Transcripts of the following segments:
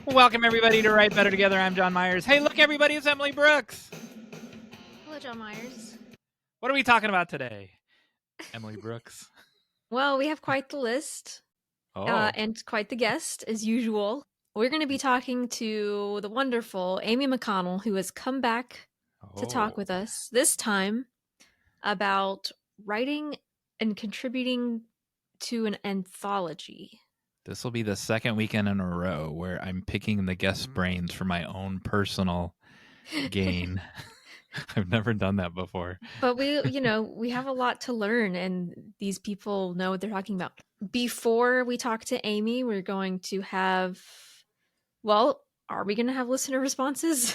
Welcome, everybody, to Write Better Together. I'm John Myers. Hey, look, everybody, it's Emily Brooks. Hello, John Myers. What are we talking about today, Emily Brooks? Well, we have quite the list and quite the guest, as usual. We're going to be talking to the wonderful Amy McConnell, who has come back to talk with us, this time about writing and contributing to an anthology. This will be the second weekend in a row where I'm picking the guest brains for my own personal gain. I've never done that before. But we have a lot to learn, and these people know what they're talking about. Before we talk to Amy, we're going to have, well, are we going to have listener responses?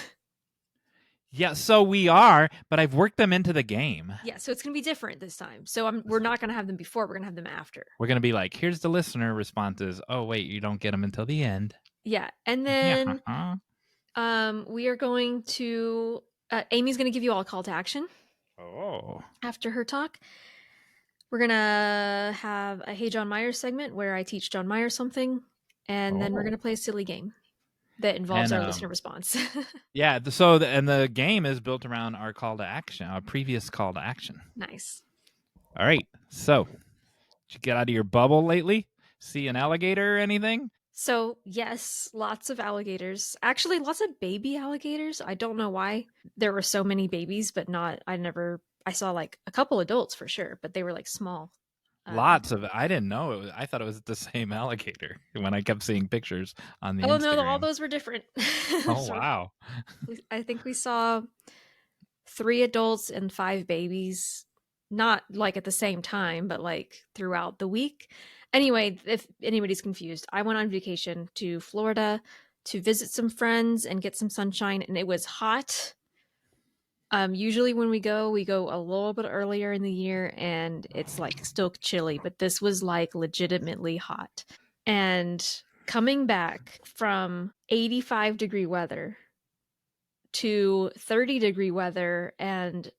Yeah, so we are, but I've worked them into the game. Yeah, so it's going to be different this time. So we're not going to have them before. We're going to have them after. We're going to be like, here's the listener responses. Oh, wait, you don't get them until the end. Yeah, and then we are going to, Amy's going to give you all a call to action. After her talk. We're going to have a Hey John Myers segment where I teach John Myers something, and then we're going to play a silly game that involves our listener response. Yeah, so the game is built around our call to action, our previous call to action. Nice. All right, so did you get out of your bubble lately? See an alligator or anything? So, yes, lots of alligators. Actually, lots of baby alligators. I don't know why there were so many babies, but I saw like a couple adults for sure, but they were like small. Lots of, I didn't know. I thought it was the same alligator when I kept seeing pictures on the Instagram. No, all those were different. Oh, wow. I think we saw 3 adults and 5 babies, not like at the same time, but like throughout the week. Anyway, if anybody's confused, I went on vacation to Florida to visit some friends and get some sunshine, and it was hot. Usually when we go a little bit earlier in the year and it's like still chilly, but this was like legitimately hot. And coming back from 85-degree weather to 30-degree weather and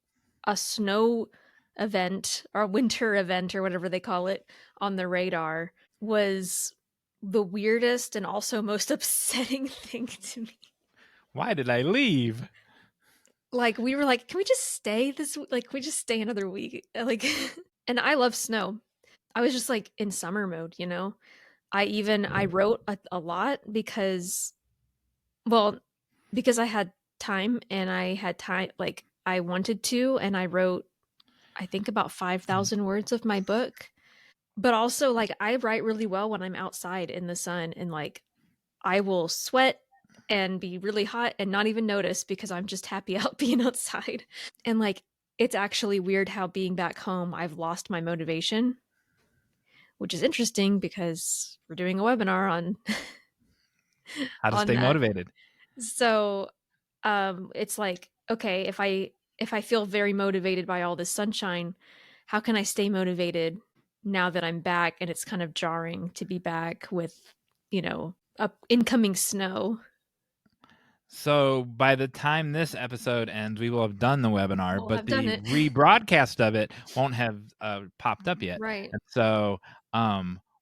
a snow event or winter event or whatever they call it on the radar was the weirdest and also most upsetting thing to me. Why did I leave? Like, we were like, can we just stay another week? Like, and I love snow. I was just like in summer mode, you know? I wrote a lot because I had time and I had time, like I wanted to, and I wrote, I think about 5,000 words of my book. But also, like, I write really well when I'm outside in the sun, and like I will sweat and be really hot and not even notice because I'm just happy out being outside. And like, it's actually weird how being back home, I've lost my motivation, which is interesting because we're doing a webinar on how to stay motivated. So it's like, okay, if I feel very motivated by all this sunshine, how can I stay motivated now that I'm back? And it's kind of jarring to be back with, incoming snow. So by the time this episode ends, we will have done the webinar, but the it. rebroadcast of it won't have popped up yet. Right. And so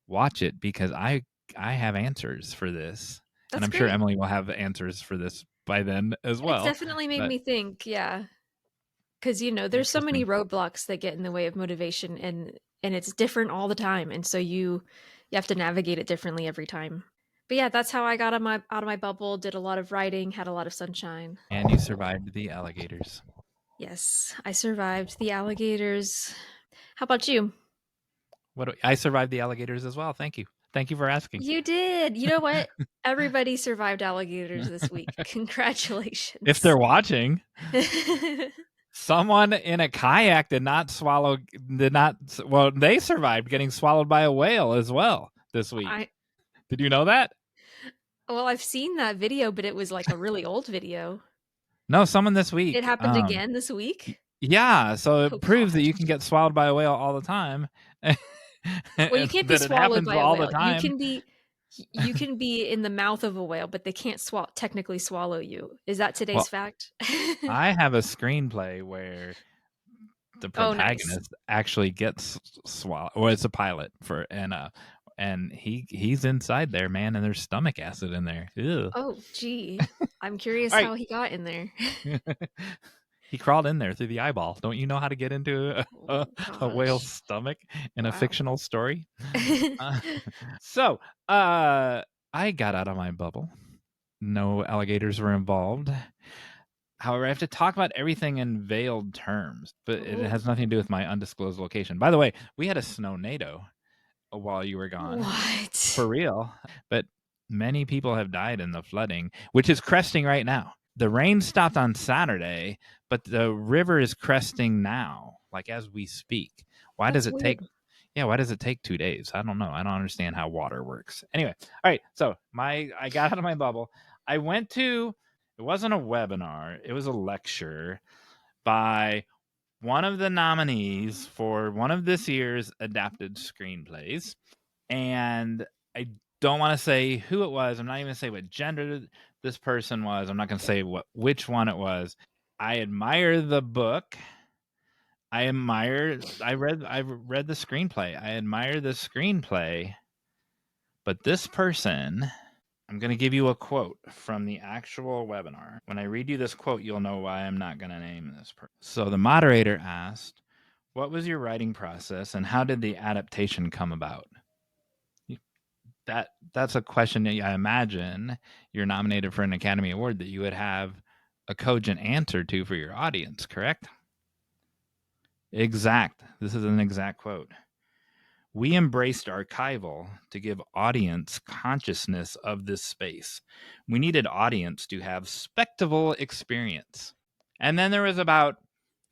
watch it because I have answers for this. That's and I'm great. sure Emily will have answers for this by then as well. It definitely made me think, yeah. Because, there's so many roadblocks that get in the way of motivation, and it's different all the time. And so you have to navigate it differently every time. But yeah, that's how I got out of my bubble, did a lot of writing, had a lot of sunshine. And you survived the alligators. Yes, I survived the alligators. How about you? I survived the alligators as well. Thank you. Thank you for asking. You did. You know what? Everybody survived alligators this week. Congratulations. If they're watching. Someone in a kayak they survived getting swallowed by a whale as well this week. Did you know that? Well, I've seen that video, but it was like a really old video. No, someone this week. It happened again this week? Yeah, so it proves that you can get swallowed by a whale all the time. Well, you can't be swallowed by a whale. You can be in the mouth of a whale, but they can't technically swallow you. Is that today's fact? I have a screenplay where the Oh, nice. protagonist actually gets swallowed. Well, it's a pilot for and he's inside there, man, and there's stomach acid in there. Ew. Oh, gee. I'm curious All right. how he got in there. He crawled in there through the eyeball. Don't you know how to get into Oh, a whale's gosh. stomach in a Wow. fictional story? Uh, so, I got out of my bubble. No alligators were involved. However, I have to talk about everything in veiled terms, but it Oh, has nothing to do with my undisclosed location. By the way, we had a snow-nado while you were gone. For what? real. But many people have died in the flooding, which is cresting right now. The rain stopped on Saturday, but the river is cresting now, like as we speak. Why does That's it take weird. Yeah, why does it take 2 days? I don't know. I don't understand how water works. Anyway, all right. So I got out of my bubble. I went to it wasn't a webinar, it was a lecture by one of the nominees for one of this year's adapted screenplays. And I don't want to say who it was. I'm not even going to say what gender this person was. I'm not going to say which one it was. I admire the book. I read the screenplay. I admire the screenplay. But this person, I'm going to give you a quote from the actual webinar. When I read you this quote, you'll know why I'm not going to name this person. So the moderator asked, "What was your writing process and how did the adaptation come about?" That's a question that I imagine you're nominated for an Academy Award that you would have a cogent answer to for your audience, correct? Exact. This is an exact quote. "We embraced archival to give audience consciousness of this space. We needed audience to have spectacle experience." And then there was about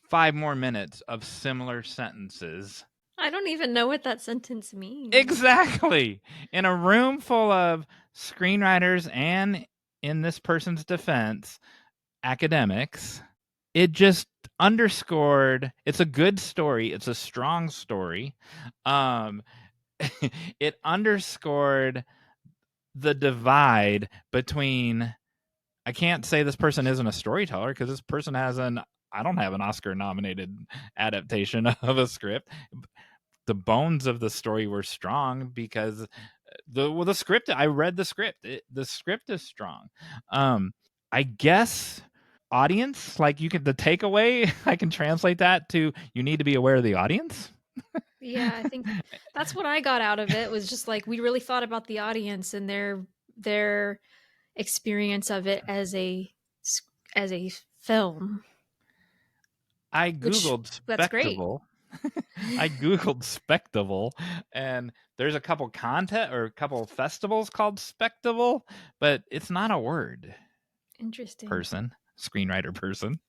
5 more minutes of similar sentences. I don't even know what that sentence means. Exactly. In a room full of screenwriters and, in this person's defense, academics, it just underscored it's a good story. It's a strong story. Um, it underscored the divide between I can't say this person isn't a storyteller because this person has I don't have an Oscar nominated adaptation of a script. The bones of the story were strong because the script I read the script. The script is strong. I guess audience like you can the takeaway I can translate that to you need to be aware of the audience. Yeah, I think that's what I got out of it was just like we really thought about the audience and their experience of it as a film, I which googled that's great. spectacle. I googled spectacle, and there's a couple contest or a couple festivals called spectacle, but it's not a word. Interesting. Person, screenwriter person.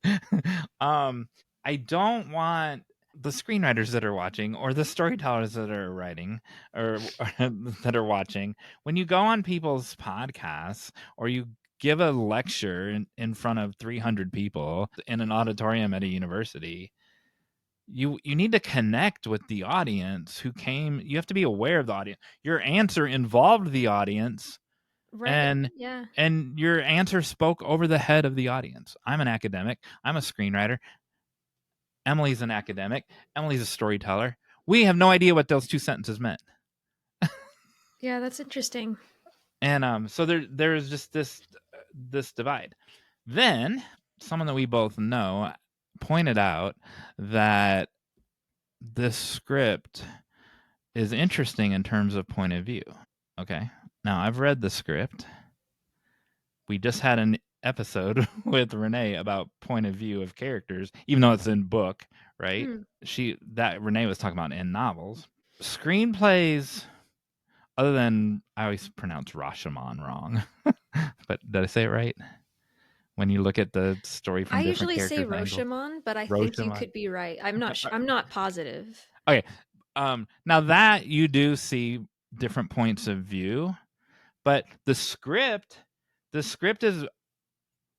um, I don't want the screenwriters that are watching or the storytellers that are writing or that are watching when you go on people's podcasts or you give a lecture in front of 300 people in an auditorium at a university. You need to connect with the audience who came. You have to be aware of the audience. Your answer involved the audience, Right. and Yeah. your answer spoke over the head of the audience. I'm an academic. I'm a screenwriter. Emily's an academic. Emily's a storyteller. We have no idea what those two sentences meant. Yeah, that's interesting. And so there's just this divide. Then someone that we both know pointed out that this script is interesting in terms of point of view. Okay. Now I've read the script. We just had an episode with Renee about point of view of characters, even though it's in book, right? Hmm. That Renee was talking about in novels. Screenplays, other than I always pronounce Rashomon wrong, but did I say it right? When you look at the story I from different usually say characters' angles, Roshamon, but I think you Rashomon. could be right. I'm not positive. Okay, now that you do see different points of view, but the script is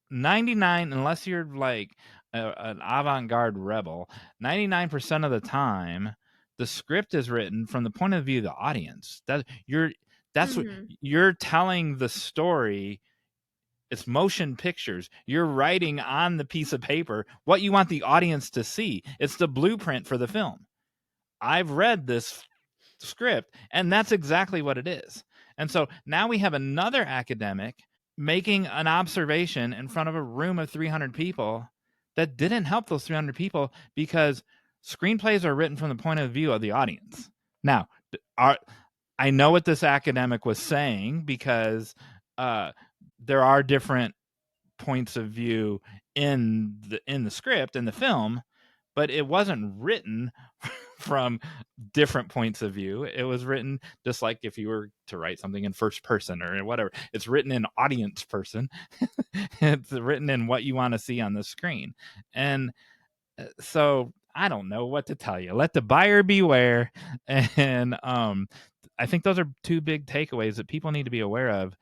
99 unless you're like an avant-garde rebel. 99% of the time the script is written from the point of view of the audience. That's what Mhm. you're telling the story. It's motion pictures. You're writing on the piece of paper what you want the audience to see. It's the blueprint for the film. I've read this script, and that's exactly what it is. And so now we have another academic making an observation in front of a room of 300 people that didn't help those 300 people, because screenplays are written from the point of view of the audience. Now, I know what this academic was saying, because there are different points of view in the script, in the film, but it wasn't written from different points of view. It was written just like if you were to write something in first person or whatever. It's written in audience person. It's written in what you want to see on the screen. And so I don't know what to tell you. Let the buyer beware. And I think those are two big takeaways that people need to be aware of.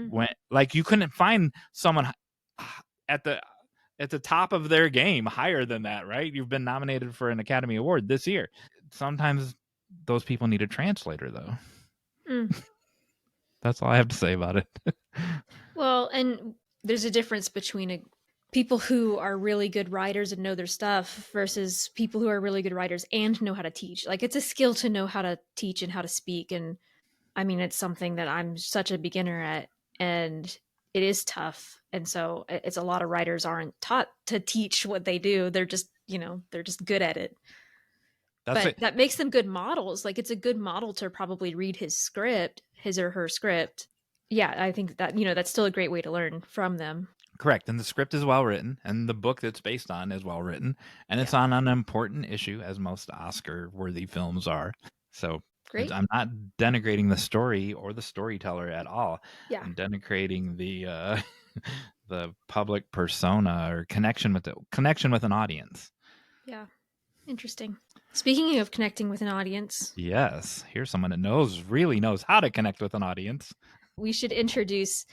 When, like, you couldn't find someone at the top of their game higher than that, right? You've been nominated for an Academy Award this year. Sometimes those people need a translator, though. That's all I have to say about it. Well, and there's a difference between people who are really good writers and know their stuff versus people who are really good writers and know how to teach. Like, it's a skill to know how to teach and how to speak. And I mean, it's something that I'm such a beginner at, and it is tough. And so it's a lot of writers aren't taught to teach what they do. They're just, they're just good at it. But that makes them good models. Like, it's a good model to probably read his or her script. Yeah, I think that, that's still a great way to learn from them. Correct. And the script is well written, and the book that's based on is well written, and it's on an important issue, as most Oscar-worthy films are. So great. I'm not denigrating the story or the storyteller at all. Yeah. I'm denigrating the the public persona or connection with an audience. Yeah. Interesting. Speaking of connecting with an audience. Yes. Here's someone that really knows how to connect with an audience. We should introduce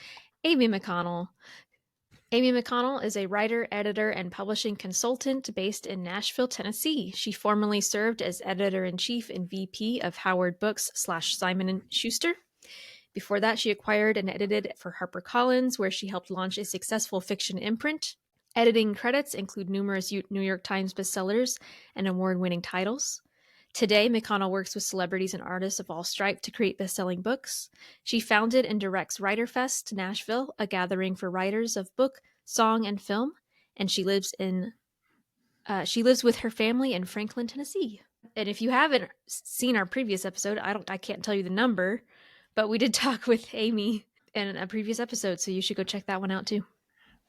Amy McConnell. Amy McConnell is a writer, editor, and publishing consultant based in Nashville, Tennessee. She formerly served as editor-in-chief and VP of Howard Books / Simon & Schuster. Before that, she acquired and edited for HarperCollins, where she helped launch a successful fiction imprint. Editing credits include numerous New York Times bestsellers and award-winning titles. Today, McConnell works with celebrities and artists of all stripe to create best-selling books. She founded and directs WriterFest Nashville, a gathering for writers of book, song, and film, and she lives with her family in Franklin, Tennessee. And if you haven't seen our previous episode, I can't tell you the number, but we did talk with Amy in a previous episode, so you should go check that one out too.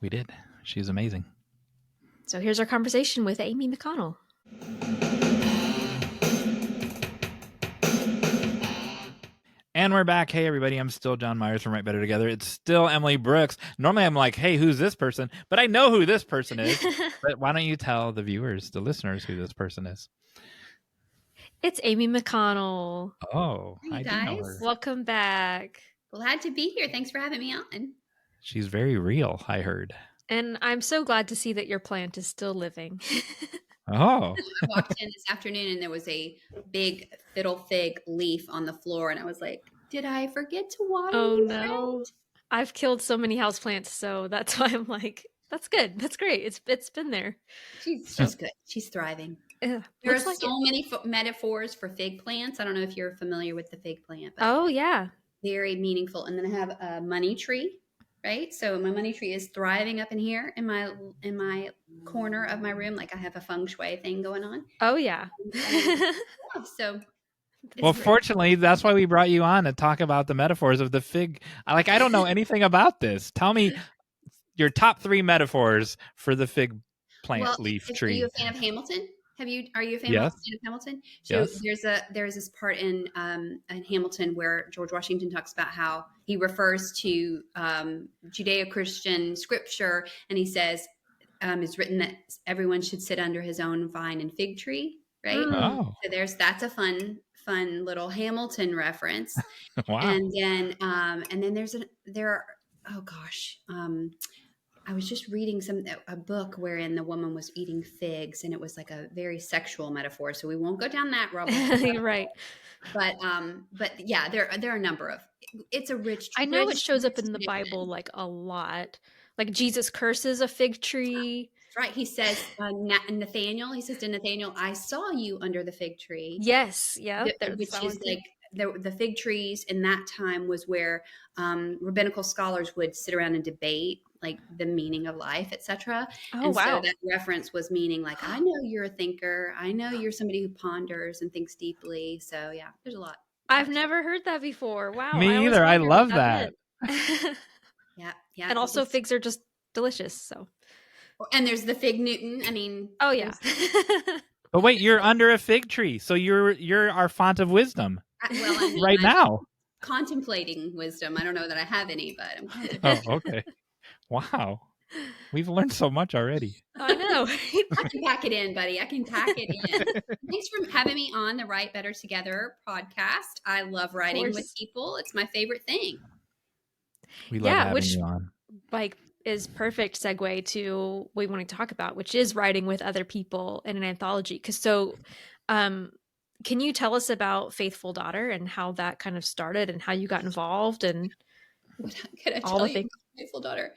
We did. She's amazing. So here's our conversation with Amy McConnell. And we're back. Hey, everybody. I'm still John Myers from Write Better Together. It's still Emily Brooks. Normally, I'm like, hey, who's this person? But I know who this person is. But why don't you tell the viewers, the listeners, who this person is? It's Amy McConnell. Oh, hi, guys. Welcome back. Glad to be here. Thanks for having me on. She's very real, I heard. And I'm so glad to see that your plant is still living. Oh. I walked in this afternoon and there was a big fiddle fig leaf on the floor. And I was like, did I forget to water? Oh, no. I've killed so many houseplants. So that's why I'm like, that's good. That's great. It's been there. She's good. She's thriving. Yeah, there are so many metaphors for fig plants. I don't know if you're familiar with the fig plant. But oh, yeah. Very meaningful. And then I have a money tree. Right. So my money tree is thriving up in here in my corner of my room. Like I have a feng shui thing going on. Oh, yeah. So. Well, fortunately, that's why we brought you on to talk about the metaphors of the fig. I don't know anything about this. Tell me your top 3 metaphors for the fig plant leaf tree. Are you a fan of Hamilton? Are you a fan yes. of Hamilton? So yes. there's this part in Hamilton where George Washington talks about how he refers to Judeo-Christian scripture, and he says it's written that everyone should sit under his own vine and fig tree, right? Oh. So that's a fun little Hamilton reference. Wow. And then I was just reading a book wherein the woman was eating figs, and it was like a very sexual metaphor. So we won't go down that road. Right. But yeah, there are a number of. It's a rich. I know it shows up in the Bible like a lot, like Jesus curses a fig tree. Right. He says, Nathaniel, he says to Nathaniel, I saw you under the fig tree, Yes, yeah, there's which that is one too. like the fig trees in that time was where rabbinical scholars would sit around and debate like the meaning of life, etc. Oh And so wow. that reference was meaning like, I know you're a thinker. I know you're somebody who ponders and thinks deeply. So yeah, there's a lot. I've never heard that before. Wow, I Me always either. I wondered what love that that. meant. Yeah. Yeah. And also Just, figs are just delicious, so. and there's the fig Newton. I mean, Oh yeah. But wait, you're under a fig tree, so you're our font of wisdom well, I mean, right I'm now. contemplating wisdom. I don't know that I have any, but I'm Oh, contemplating. okay. Wow. We've learned so much already. I know. I can pack it in, buddy. I can pack it in. Thanks for having me on the Write Better Together podcast. I love writing with course. people. It's my favorite thing. We love having which you on. like is perfect segue to what we want to talk about, which is writing with other people in an anthology. Can you tell us about Faithful Daughter and how that kind of started and how you got involved and What could I all tell the you things? about Faithful Daughter?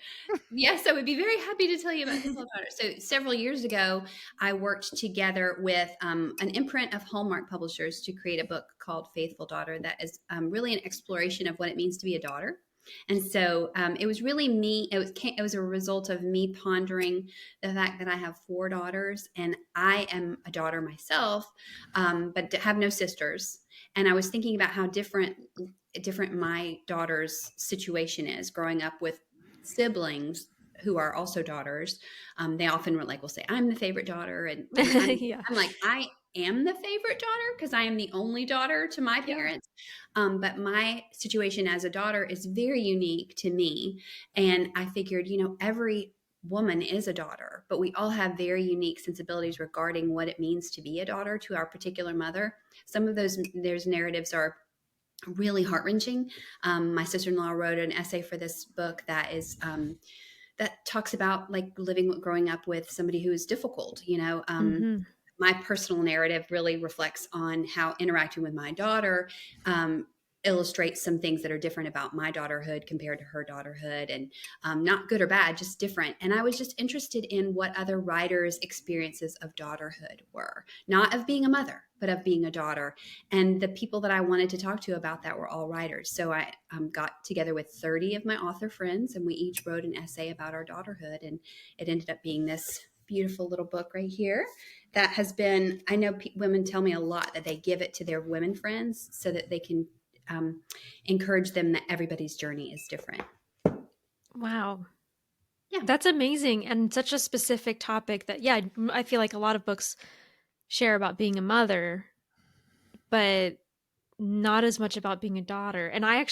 Yes, I would be very happy to tell you about Faithful Daughter. So several years ago, I worked together with an imprint of Hallmark Publishers to create a book called Faithful Daughter that is really an exploration of what it means to be a daughter. And so it was really me. It was a result of me pondering the fact that I have 4 daughters and I am a daughter myself, but have no sisters. And I was thinking about how different my daughter's situation is growing up with siblings who are also daughters. They often will say, I'm the favorite daughter. And Yeah. I'm like, I am the favorite daughter because I am the only daughter to my parents. But my situation as a daughter is very unique to me. And I figured, every woman is a daughter, but we all have very unique sensibilities regarding what it means to be a daughter to our particular mother. Some of those narratives are really heart-wrenching. My sister-in-law wrote an essay for this book that is that talks about like growing up with somebody who is difficult. Mm-hmm. My personal narrative really reflects on how interacting with my daughter illustrates some things that are different about my daughterhood compared to her daughterhood, and not good or bad, just different. And I was just interested in what other writers' experiences of daughterhood were, not of being a mother, but of being a daughter. And the people that I wanted to talk to about that were all writers. So I got together with 30 of my author friends, and we each wrote an essay about our daughterhood. And it ended up being this beautiful little book right here that has been, I know women tell me a lot that they give it to their women friends so that they can encourage them that everybody's journey is different. Wow. Yeah. That's amazing. And such a specific topic that, yeah, I feel like a lot of books share about being a mother, but not as much about being a daughter. And I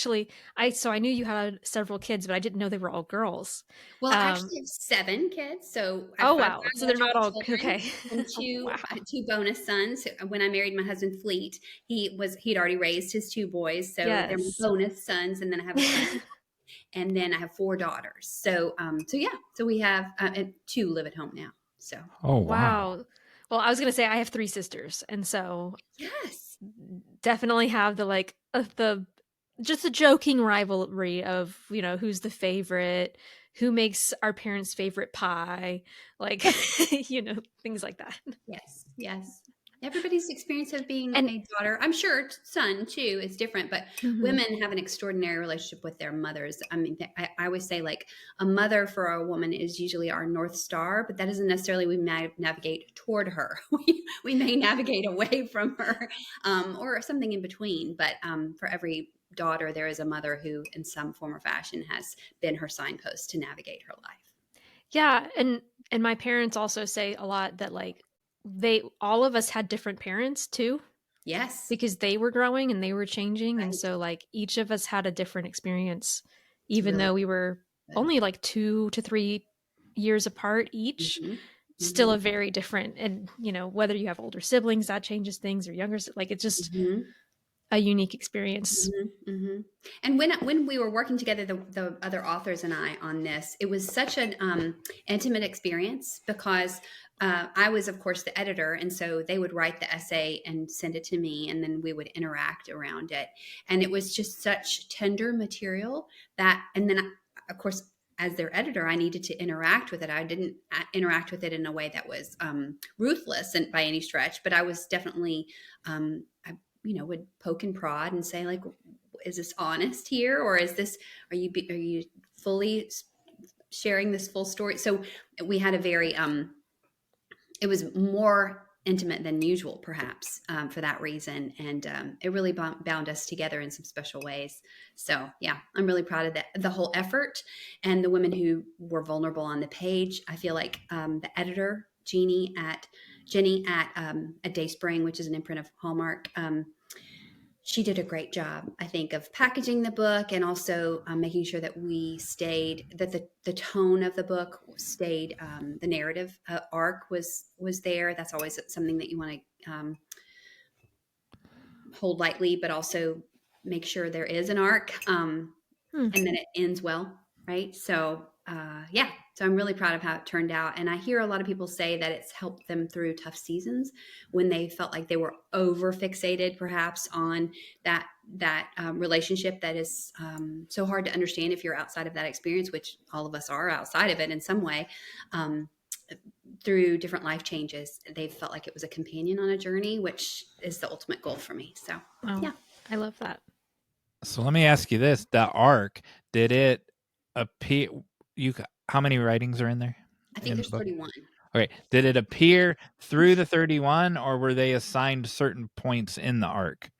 knew you had several kids, but I didn't know they were all girls. Well, I actually have 7 kids. So I Oh, have 5 wow. So they're not all, children okay. and 2 Wow. 2 bonus sons. When I married my husband Fleet, he'd already raised his 2 boys. So they're my Yes. bonus sons. And then I have a son. And then I have 4 daughters. So we have 2 live at home now. So Oh, Wow. Well, I was going to say I have 3 sisters. And so yes, definitely have just a joking rivalry of, who's the favorite, who makes our parents' favorite pie, like, things like that. yes. Everybody's experience of being And a daughter, I'm sure son too, is different, but Mhm. women have an extraordinary relationship with their mothers. I mean, I always say like a mother for a woman is usually our North Star, but that doesn't necessarily we navigate toward her. We may navigate away from her or something in between. But for every daughter, there is a mother who in some form or fashion has been her signpost to navigate her life. Yeah, and my parents also say a lot that like all of us had different parents too, Yes. because they were growing and they were changing, and Right. so like each of us had a different experience, It's even really though we were good. only like 2 to 3 years apart each. Mm-hmm. Still a very different, and whether you have older siblings, that changes things, or younger, like it's just Mm-hmm. a unique experience. Mm-hmm, mm-hmm. And when we were working together, the other authors and I on this, it was such an intimate experience because I was, of course, the editor, and so they would write the essay and send it to me, and then we would interact around it. And it was just such tender material and then, of course, as their editor, I needed to interact with it. I didn't interact with it in a way that was ruthless and by any stretch, but I was definitely, I, would poke and prod and say, like, is this honest here, or are you fully sharing this full story? So we had a very, it was more intimate than usual, perhaps, for that reason. And it really bound us together in some special ways. So, yeah, I'm really proud of the whole effort and the women who were vulnerable on the page. I feel like the editor, Jenny at Dayspring, which is an imprint of Hallmark, she did a great job, I think, of packaging the book and also making sure that the tone of the book stayed, the narrative arc was there. That's always something that you want to hold lightly, but also make sure there is an arc and then it ends well, right? So, yeah. So I'm really proud of how it turned out. And I hear a lot of people say that it's helped them through tough seasons when they felt like they were over fixated perhaps on that relationship that is so hard to understand if you're outside of that experience, which all of us are outside of it in some way. Through different life changes, they felt like it was a companion on a journey, which is the ultimate goal for me. So, yeah. I love that. So let me ask you this: the arc, did it appear? How many writings are in there? I think there's 31. Okay. Did it appear through the 31, or were they assigned certain points in the arc?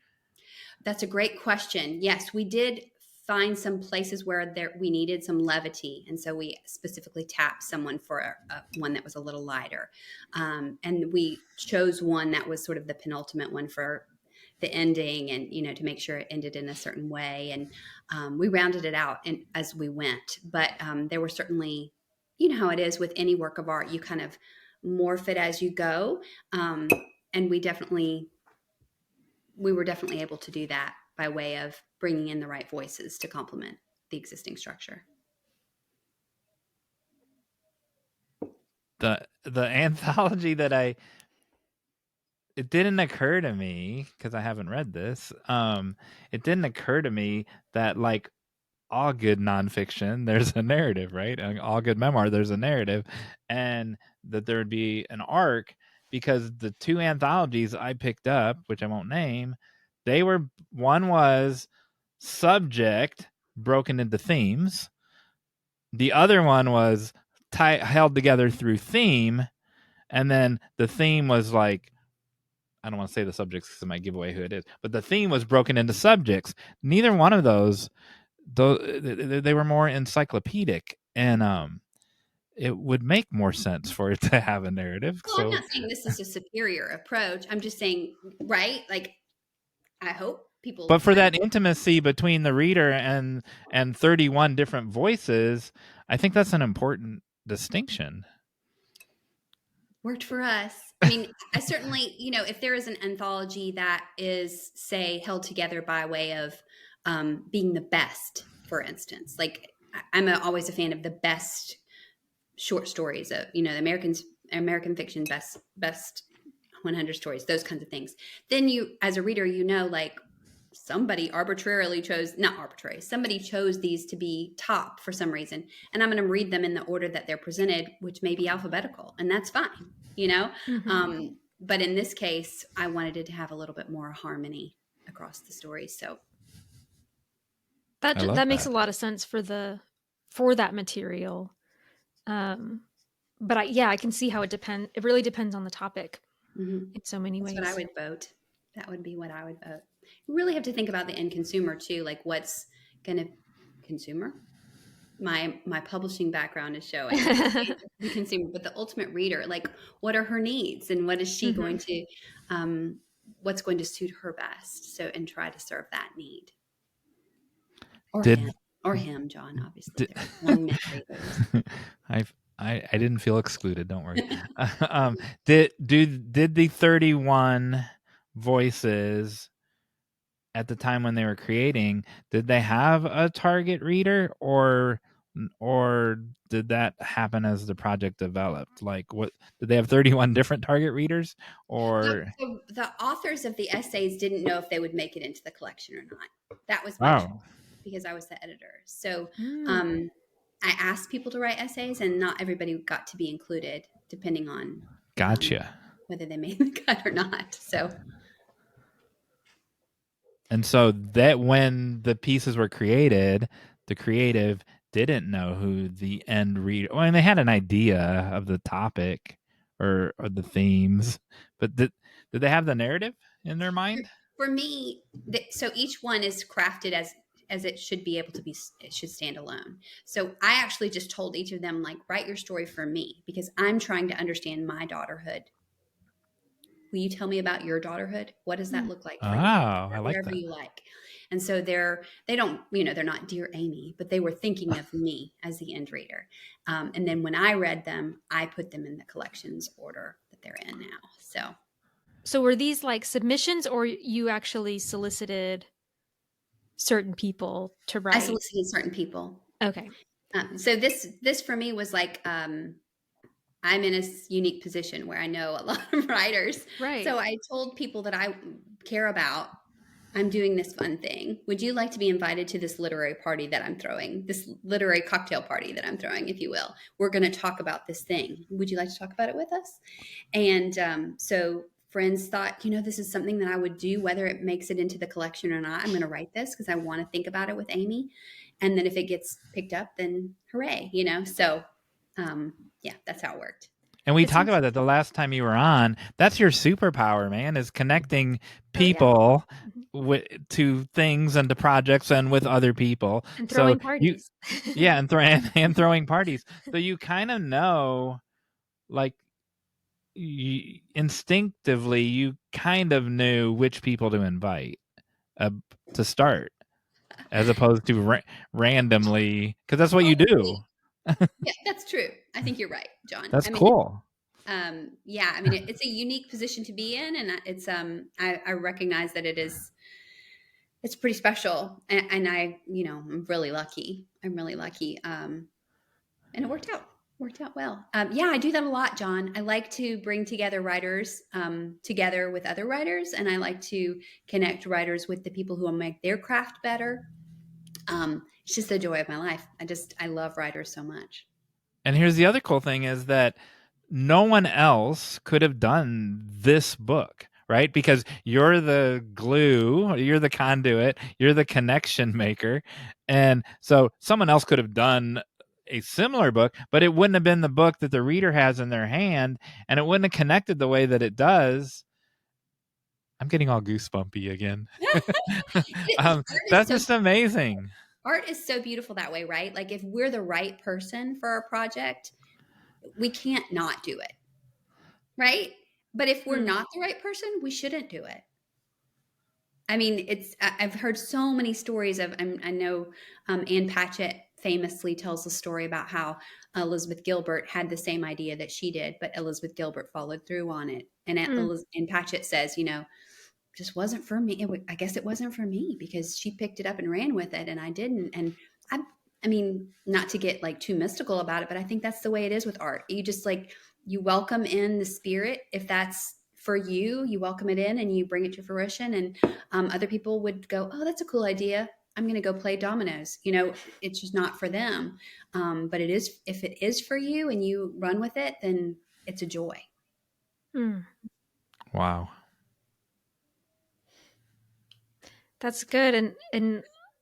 That's a great question. Yes, we did find some places where we needed some levity, and so we specifically tapped someone for one that was a little lighter, and we chose one that was sort of the penultimate one for the ending, and to make sure it ended in a certain way, and we rounded it out as we went. But there were certainly, how it is with any work of art, you kind of morph it as you go, and we were definitely able to do that by way of bringing in the right voices to complement the existing structure. The anthology that it didn't occur to me, because I haven't read this. It didn't occur to me that, like all good nonfiction, there's a narrative, right? And all good memoir, there's a narrative, and that there would be an arc, because the two anthologies I picked up, which I won't name, one was subject broken into themes. The other one was held together through theme, and then the theme was like, I don't want to say the subjects because it might give away who it is, but the theme was broken into subjects. Neither one of those they were more encyclopedic, and it would make more sense for it to have a narrative. Well, I'm not saying this is a superior approach. I'm just saying, right? Like, I hope people. But for that intimacy between the reader and 31 different voices, I think that's an important distinction. Worked for us. I mean, I certainly, if there is an anthology that is, say, held together by way of being the best, for instance, like I'm always a fan of the best short stories of, the American fiction best 100 stories, those kinds of things. Then you, as a reader, like somebody somebody chose these to be top for some reason, and I'm going to read them in the order that they're presented, which may be alphabetical, and that's fine, mm-hmm. But in this case, I wanted it to have a little bit more harmony across the stories. So that makes a lot of sense for that material. But I can see how it really depends on the topic, mm-hmm. in so many ways. That's what I would vote. That would be what I would vote. You really have to think about the end consumer too, like what's going to consumer. My publishing background is showing the consumer, but the ultimate reader, like what are her needs and what is she mm-hmm. going to, what's going to suit her best? So, and try to serve that need. Or him, John, obviously. I didn't feel excluded. Don't worry. Did the 31 voices at the time when they were creating, did they have a target reader, or did that happen as the project developed? Like, what did they have 31 different target readers, or the authors of the essays didn't know if they would make it into the collection or not? That was my choice, because I was the editor. So I asked people to write essays, and not everybody got to be included, depending on Gotcha. whether they made the cut or not. So, And so that when the pieces were created, the creative didn't know who the end reader. Well, and they had an idea of the topic or the themes, but did they have the narrative in their mind? for me, so each one is crafted as it should be able to be. It should stand alone. So I actually just told each of them, like, write your story for me, because I'm trying to understand my daughterhood. Will you tell me about your daughterhood? What does that look like Oh, for you? I like Whatever that. you like. And so they don't, they're not Dear Amy, but they were thinking of me as the end reader. And then when I read them, I put them in the collections order that they're in now. So were these like submissions, or you actually solicited certain people to write? I solicited certain people. Okay. So this for me was like, I'm in a unique position where I know a lot of writers. Right. So I told people that I care about, I'm doing this fun thing. Would you like to be invited to this literary party that I'm throwing, this literary cocktail party that I'm throwing, if you will? We're going to talk about this thing. Would you like to talk about it with us? And so friends thought, this is something that I would do, whether it makes it into the collection or not. I'm going to write this because I want to think about it with Amy. And then if it gets picked up, then hooray, So yeah, that's how it worked. And we talked about that the last time you were on. That's your superpower, man, is connecting people to things and to projects and with other people. And throwing parties. And throwing parties. So you kind of know, like, instinctively, you kind of knew which people to invite to start, as opposed to randomly, because that's what you do. Yeah, that's true. I think you're right, John. That's cool. Yeah, I mean, it's a unique position to be in, and it's I recognize that it's pretty special, and I'm really lucky. I'm really lucky, and it worked out well. Yeah, I do that a lot, John. I like to bring together writers together with other writers, and I like to connect writers with the people who will make their craft better. It's just the joy of my life. I love writers so much. And here's the other cool thing is that no one else could have done this book, right? Because you're the glue, you're the conduit, you're the connection maker. And so someone else could have done a similar book, but it wouldn't have been the book that the reader has in their hand, and it wouldn't have connected the way that it does. I'm getting all goosebumpy again. That's just amazing. Art is so beautiful that way, right? Like, if we're the right person for our project, we can't not do it, right? But if we're not the right person, we shouldn't do it. I mean, I've heard so many stories of, I know Ann Patchett famously tells a story about how Elizabeth Gilbert had the same idea that she did, but Elizabeth Gilbert followed through on it. And Ann Patchett says, just wasn't for me. I guess it wasn't for me because she picked it up and ran with it and I didn't. And I mean, not to get like too mystical about it, but I think that's the way it is with art. You just you welcome in the spirit. If that's for you, you welcome it in and you bring it to fruition. And other people would go, oh, that's a cool idea. I'm going to go play dominoes. It's just not for them. But it is, if it is for you and you run with it, then it's a joy. Wow. That's good.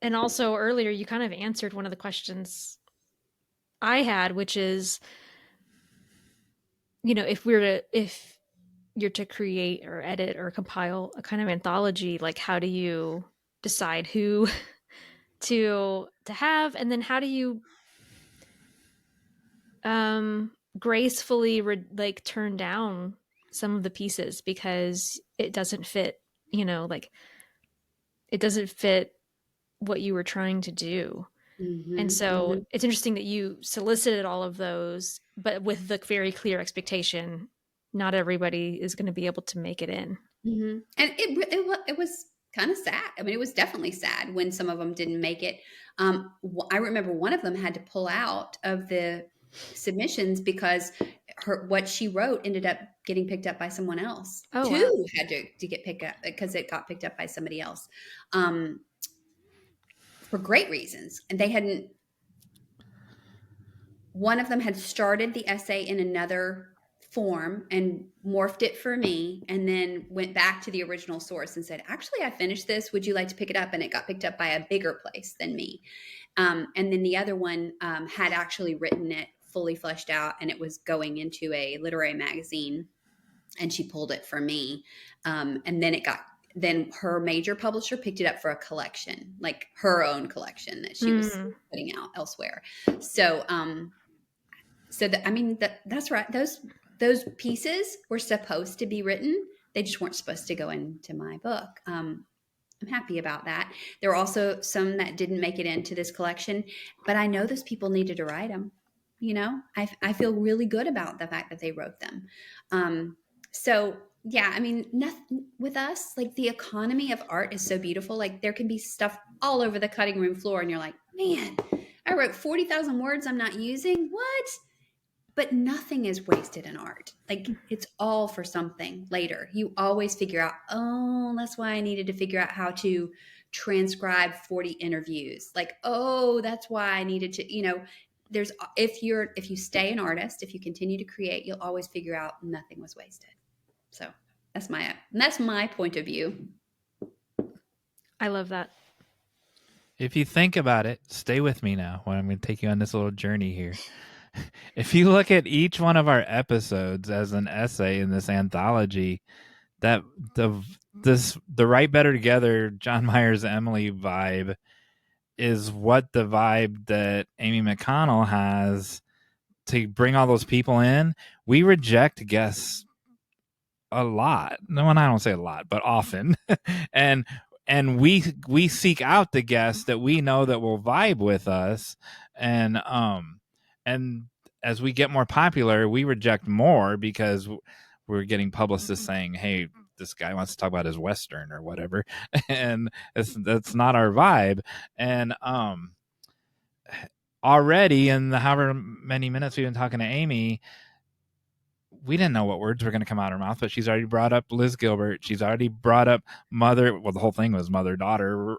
And also earlier you kind of answered one of the questions I had, which is, if you're to create or edit or compile a kind of anthology, like how do you decide who to have, and then how do you gracefully turn down some of the pieces because it doesn't fit, it doesn't fit what you were trying to do. And so it's interesting that you solicited all of those, but with the very clear expectation, not everybody is going to be able to make it in. And it was kind of sad. I mean, it was definitely sad when some of them didn't make it. I remember one of them had to pull out of the submissions because what she wrote ended up getting picked up by someone else. Two had to get picked up because it got picked up by somebody else. For great reasons. And they hadn't, one of them had started the essay in another form and morphed it for me, and then went back to the original source and said, actually, I finished this. Would you like to pick it up? And it got picked up by a bigger place than me. And then the other one had actually written it fully fleshed out, and it was going into a literary magazine, and she pulled it for me. And then her major publisher picked it up for a collection, like her own collection that she was putting out elsewhere. So, that's right. Those pieces were supposed to be written. They just weren't supposed to go into my book. I'm happy about that. There were also some that didn't make it into this collection, but I know those people needed to write them. I feel really good about the fact that they wrote them. So yeah, I mean, nothing with us, like the economy of art is so beautiful. Like there can be stuff all over the cutting room floor, and you're like, man, I wrote 40,000 words I'm not using. What? But nothing is wasted in art. Like it's all for something later. You always figure out, oh, that's why I needed to figure out how to transcribe 40 interviews. Like, oh, that's why I needed to, there's if you stay an artist, if you continue to create, you'll always figure out nothing was wasted. So that's my point of view. I love that. If you think about it, stay with me now when I'm going to take you on this little journey here. If you look at each one of our episodes as an essay in this anthology, that the Write Better Together, John Myers Emily vibe is what the vibe that Amy McConnell has to bring all those people in. We reject guests a lot. No, I don't say a lot, but often. and we seek out the guests that we know that will vibe with us, and as we get more popular, we reject more because we're getting publicists saying, hey, this guy wants to talk about his Western or whatever. And that's not our vibe. And already in the however many minutes we've been talking to Amy, we didn't know what words were going to come out of her mouth, but she's already brought up Liz Gilbert. She's already brought up mother. Well, the whole thing was mother-daughter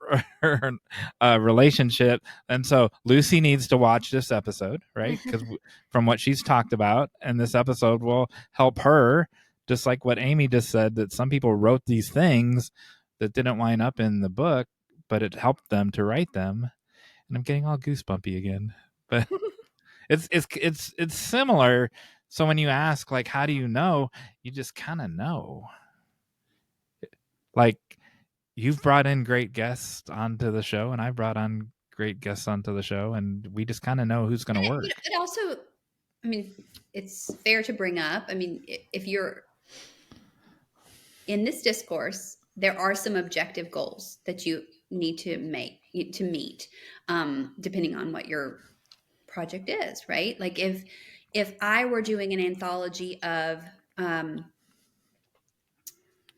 relationship. And so Lucy needs to watch this episode, right? Because from what she's talked about, and this episode will help her, just like what Amy just said, that some people wrote these things that didn't wind up in the book, but it helped them to write them. And I'm getting all goosebumpy again. But it's similar. So when you ask, like, how do you know? You just kind of know. Like, you've brought in great guests onto the show, and I've brought on great guests onto the show, and we just kind of know who's going to work. It also, I mean, it's fair to bring up. I mean, if you're in this discourse, there are some objective goals that you need to meet, depending on what your project is, right? Like if I were doing an anthology of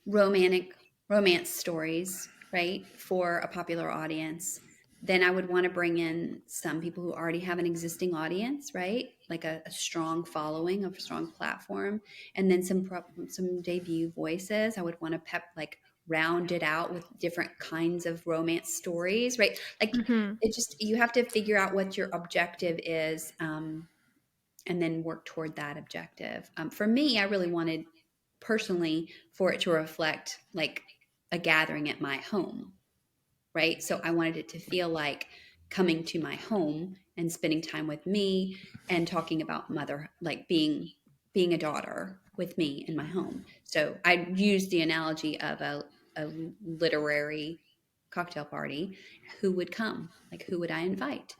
romance stories, right, for a popular audience, then I would want to bring in some people who already have an existing audience, right? Like a strong following, a strong platform, and then some debut voices. I would want to round it out with different kinds of romance stories, right? Like it just, you have to figure out what your objective is, and then work toward that objective. For me, I really wanted personally for it to reflect like a gathering at my home, right? So I wanted it to feel like coming to my home and spending time with me and talking about mother, like being a daughter with me in my home. So I used the analogy of a literary cocktail party. Who would come? Like, who would I invite?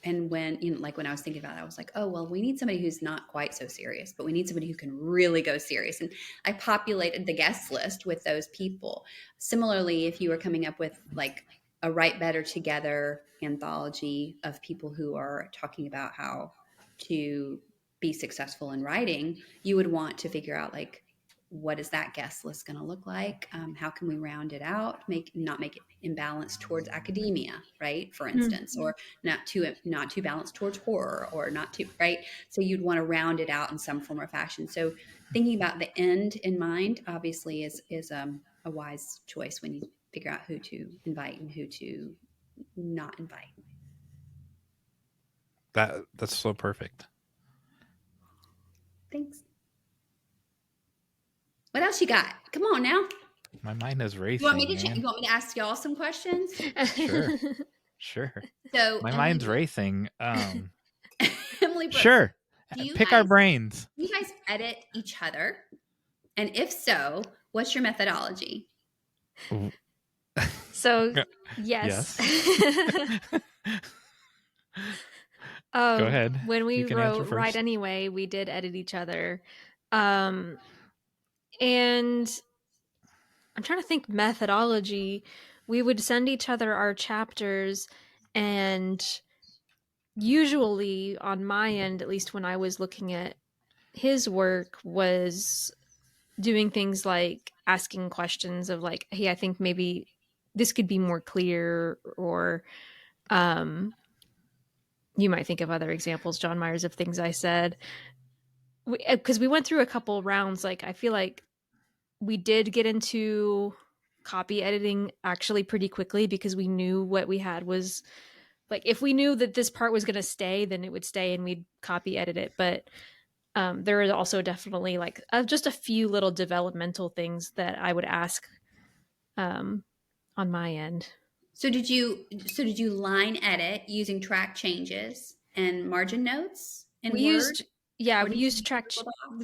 And when, like when I was thinking about it, I was like, oh, well, we need somebody who's not quite so serious, but we need somebody who can really go serious. And I populated the guest list with those people. Similarly, if you were coming up with like a Write Better Together anthology of people who are talking about how to be successful in writing, you would want to figure out like, what is that guest list going to look like? How can we round it out, not make it imbalanced towards academia, right? For instance, or not too balanced towards horror, or not too, right? So you'd want to round it out in some form or fashion. So thinking about the end in mind, obviously, is a wise choice when you figure out who to invite and who to not invite. That's so perfect. Thanks. What else you got? Come on now. My mind is racing. You want me to ask y'all some questions? Sure. So My mind's racing. Emily Brooks, Sure. do you Pick guys, our brains. Do you guys edit each other? And if so, what's your methodology? So yes. Go ahead. When we You can answer wrote first. Write Anyway, we did edit each other. And I'm trying to think methodology. We would send each other our chapters, and usually on my end, at least when I was looking at his work, was doing things like asking questions of like, hey, I think maybe this could be more clear, or you might think of other examples, John Myers, of things I said. Because we went through a couple rounds. Like, I feel like we did get into copy editing actually pretty quickly because we knew what we had was like, if we knew that this part was going to stay, then it would stay and we'd copy edit it. But there are also definitely like just a few little developmental things that I would ask on my end. So did you line edit using track changes and margin notes in we Word? used track.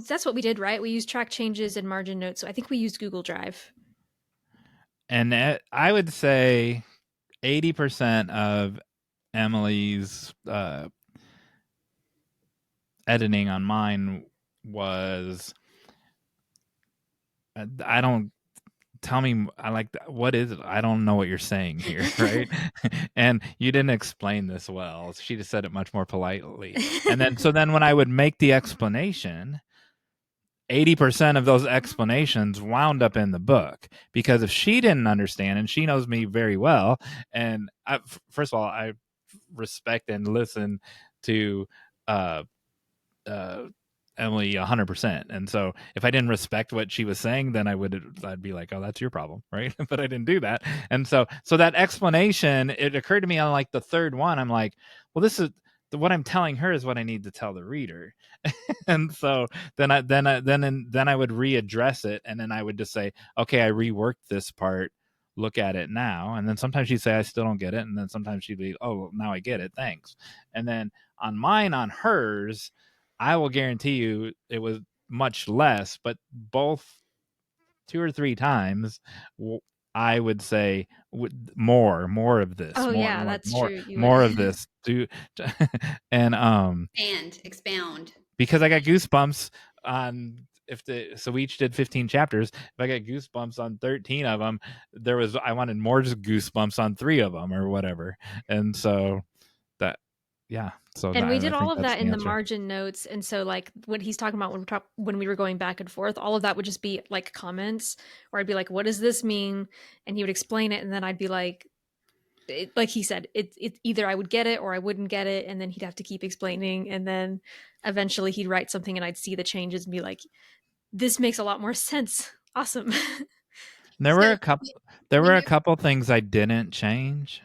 That's what we did, right? We used track changes and margin notes. So I think we used Google Drive. And I would say 80% of Emily's editing on mine was, I don't, tell me, I like, what is it? I don't know what you're saying here, right? And you didn't explain this well. She just said it much more politely. And then when I would make the explanation, 80% of those explanations wound up in the book, because if she didn't understand, and she knows me very well, and first of all, I respect and listen to Emily 100%. And so if I didn't respect what she was saying, then I'd be like, oh, that's your problem, right? But I didn't do that. And so that explanation, it occurred to me on like the third one. I'm like, well, this is what I'm telling her is what I need to tell the reader. And so then I would readdress it, and then I would just say, okay, I reworked this part. Look at it now. And then sometimes she'd say, I still don't get it. And then sometimes she'd be, oh, now I get it. Thanks. And then on hers, I will guarantee you it was much less, but both 2 or 3 times I would say more of this. Oh, more, yeah, that's true. More of this. And expound. Because I got goosebumps on so we each did 15 chapters. If I got goosebumps on 13 of them, I wanted more just goosebumps on 3 of them or whatever. And so that, yeah. So and we did all of that in the margin notes. And so like what he's talking about when we were going back and forth, all of that would just be like comments, where I'd be like, what does this mean? And he would explain it. And then I'd be like he said, it either I would get it or I wouldn't get it. And then he'd have to keep explaining. And then eventually he'd write something and I'd see the changes and be like, this makes a lot more sense. Awesome. There were a couple things I didn't change.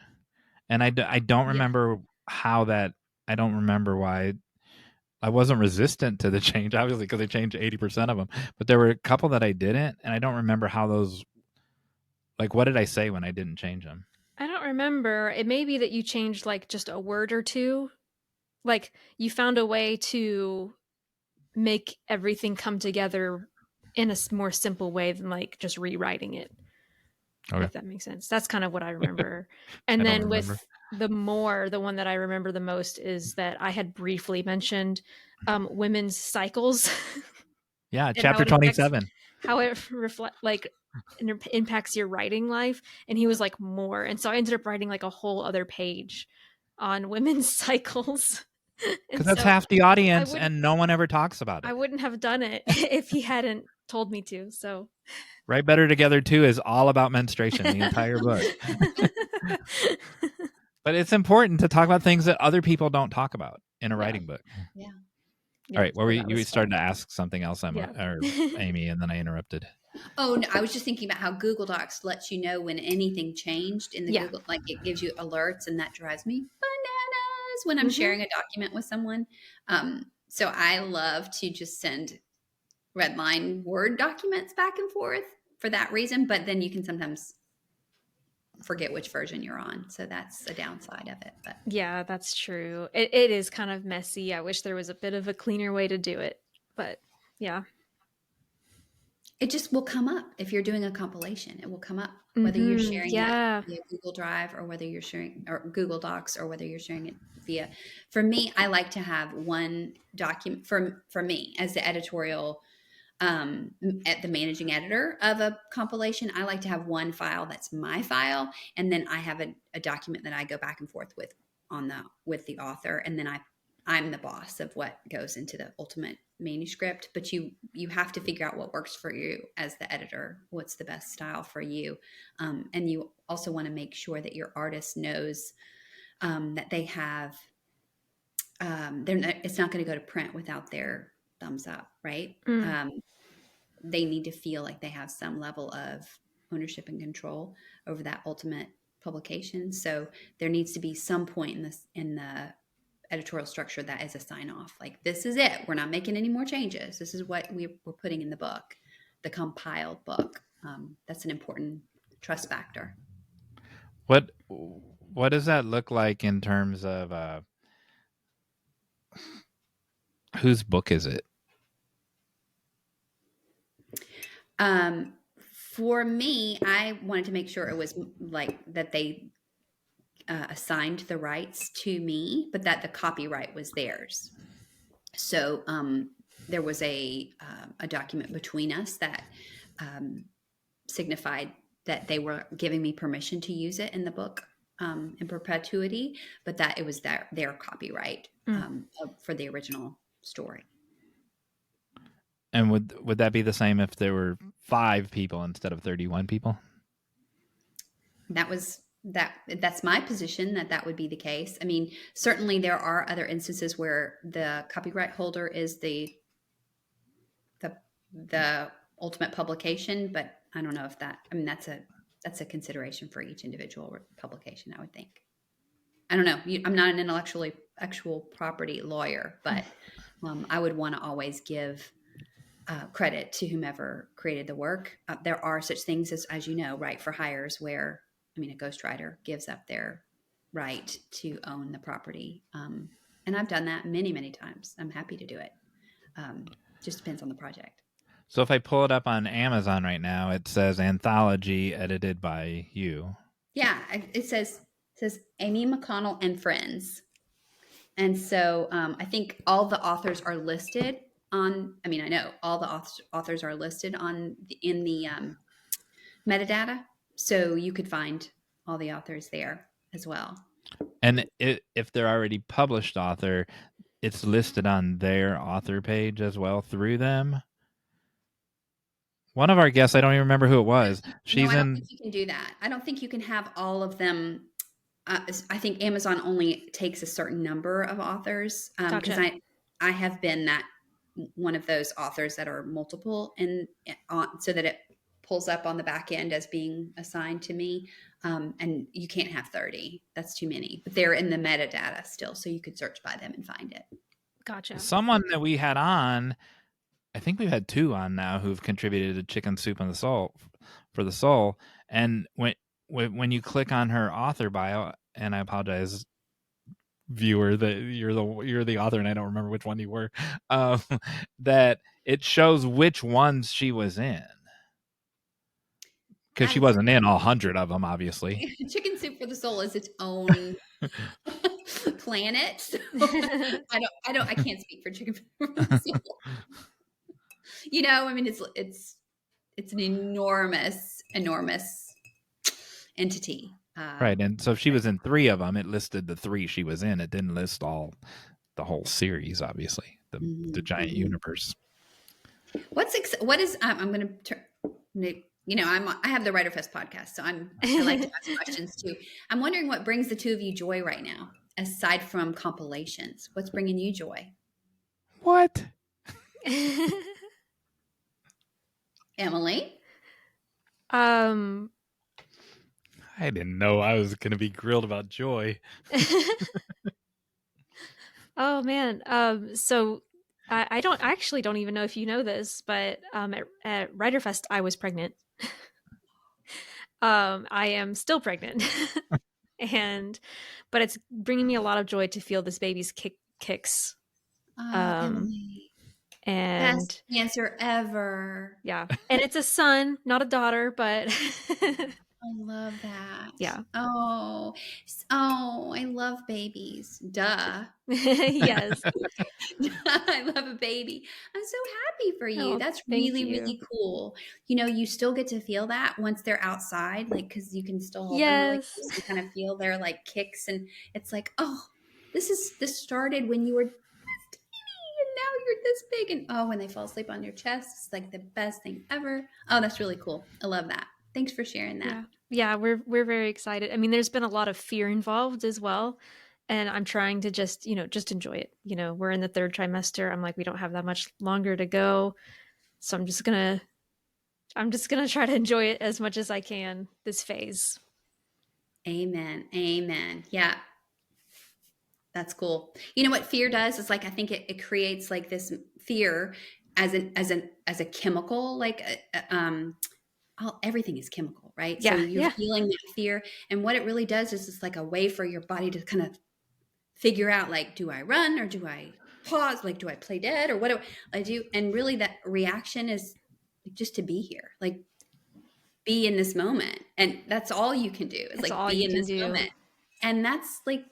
And I don't remember how that, I don't remember why I wasn't resistant to the change, obviously, because I changed 80% of them. But there were a couple that I didn't, and I don't remember how those, like, what did I say when I didn't change them? I don't remember. It may be that you changed like just a word or two. Like you found a way to make everything come together in a more simple way than like just rewriting it. Okay. If that makes sense. That's kind of what I remember. And then with the one that I remember the most is that I had briefly mentioned women's cycles. Yeah, chapter 27. How it impacts your writing life. And he was like, more. And so I ended up writing like a whole other page on women's cycles. Because that's half the audience, and no one ever talks about it. I wouldn't have done it if he hadn't told me to. So Write Better Together 2 is all about menstruation, the entire book. But it's important to talk about things that other people don't talk about in a writing book. Yeah. All right. Well, you started to ask something else, Emma, or Amy, and then I interrupted. Oh, no, I was just thinking about how Google Docs lets you know when anything changed in the Google, like it gives you alerts, and that drives me bananas when I'm Mhm. sharing a document with someone. So I love to just send red line Word documents back and forth for that reason. But then you can sometimes forget which version you're on. So that's a downside of it. But Yeah, that's true. It is kind of messy. I wish there was a bit of a cleaner way to do it. But yeah. it just will come up if you're doing a compilation. It will come up whether you're sharing that Yeah. via Google Drive or whether you're sharing or Google Docs or whether you're sharing it via. For me, I like to have one document for me as the editorial at the managing editor of a compilation. I like to have one file that's my file, and then I have a document that I go back and forth with the author, and then I'm the boss of what goes into the ultimate manuscript. But you have to figure out what works for you as the editor, what's the best style for you, and you also want to make sure that your artist knows that they have it's not going to go to print without their thumbs up, right? Mm. They need to feel like they have some level of ownership and control over that ultimate publication. So there needs to be some point in the editorial structure that is a sign off. Like, this is it. We're not making any more changes. This is what we're putting in the book, the compiled book. That's an important trust factor. What does that look like in terms of whose book is it? For me, I wanted to make sure it was like that they assigned the rights to me, but that the copyright was theirs. So there was a document between us that signified that they were giving me permission to use it in the book in perpetuity, but that it was their copyright for the original story. And would that be the same if there were 5 people instead of 31 people? That's my position, that would be the case. I mean, certainly there are other instances where the copyright holder is the ultimate publication, but I don't know if that's a consideration for each individual publication, I would think. I don't know. I'm not an intellectual property lawyer, but I would want to always give credit to whomever created the work. There are such things as you know, right for hires, where a ghostwriter gives up their right to own the property, and I've done that many, many times. I'm happy to do it. Just depends on the project. So if I pull it up on Amazon right now, it says Anthology edited by you. Yeah, it says Amy McConnell and friends. And so I think all the authors are listed on. I know all the authors are listed in the metadata, so you could find all the authors there as well. And if they're already published author, it's listed on their author page as well through them. One of our guests, I don't even remember who it was. I don't think you can do that. I don't think you can have all of them. I think Amazon only takes a certain number of authors, because Gotcha. I have been that one of those authors that are multiple, and so that it pulls up on the back end as being assigned to me. And you can't have 30. That's too many. But they're in the metadata still, so you could search by them and find it. Gotcha. Someone that we had on, I think we've had 2 on now who've contributed to Chicken Soup on the Soul for the Soul. And when you click on her author bio, and I apologize, viewer, that you're the author and I don't remember which one you were, that it shows which ones she was in, because she wasn't in all 100 of them, obviously. Chicken Soup for the Soul is its own planet. So I can't speak for Chicken Soup for the Soul. It's an enormous entity. Right, and so if she was in 3 of them, it listed the 3 she was in. It didn't list the whole series, obviously, the giant universe. What is I'm going to I have the Writer Fest podcast, so I like to ask questions too. I'm wondering what brings the two of you joy right now, aside from compilations. What's bringing you joy? What? Emily? I didn't know I was going to be grilled about joy. Oh man. So I actually don't even know if you know this, but at Writer Fest I was pregnant. I am still pregnant. and but it's bringing me a lot of joy to feel this baby's kicks. Oh, Um Emily, best and answer ever. yeah. And it's a son, not a daughter, but I love that. yeah. Oh, oh, I love babies. Duh. Yes. I love a baby. I'm so happy for you. Oh, That's thank really, you. really cool. You know, you still get to feel that once they're outside, like, because you can still hold them really Yes. close and kind of feel their like kicks. And it's like, oh, this started when you were this teeny and now you're this big. And oh, when they fall asleep on your chest, it's like the best thing ever. Oh, that's really cool. I love that. Thanks for sharing that. Yeah. Yeah, we're very excited. I mean, there's been a lot of fear involved as well, and I'm trying to just, just enjoy it. We're in the third trimester. I'm like, we don't have that much longer to go. So I'm just going to try to enjoy it as much as I can this phase. Amen. Amen. Yeah. That's cool. You know what fear does is like I think it creates like this fear as a chemical everything is chemical, right? So Yeah. you're Yeah. feeling that fear, and what it really does is it's like a way for your body to kind of figure out like, do I run or do I pause? Like, do I play dead or what do I do? And really, that reaction is just to be here, like be in this moment, and that's all you can do is It's like all be you in can this do. moment, and that's like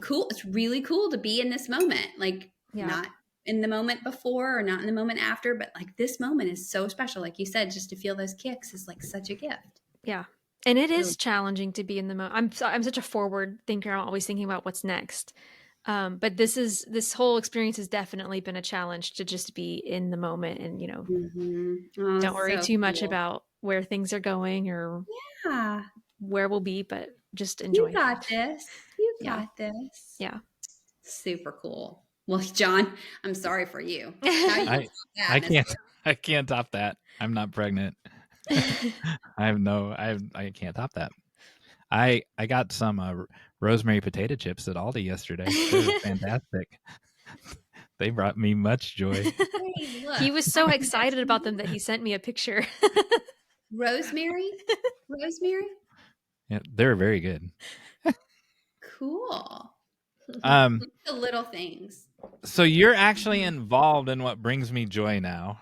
cool. It's really cool to be in this moment, like Yeah. not in the moment before or not in the moment after, but like this moment is so special. Like you said, just to feel those kicks is like such a gift. Yeah. And it Really. is challenging to be in the moment. I'm such a forward thinker. I'm always thinking about what's next. But this whole experience has definitely been a challenge to just be in the moment and Oh, don't worry so too much cool. about where things are going or Yeah, where we'll be, but just you enjoy. got this. You Yeah. got this. Yeah. Super cool. Well, John, I'm sorry for you. How you I top that, I can't mister? I can't top that. I'm not pregnant. I can't top that. I got some rosemary potato chips at Aldi yesterday. They were fantastic. They brought me much joy. Hey, look. He was so excited about them that he sent me a picture. Rosemary? Rosemary? Yeah, they're very good. Cool. Um, The little things. so you're actually involved in what brings me joy now.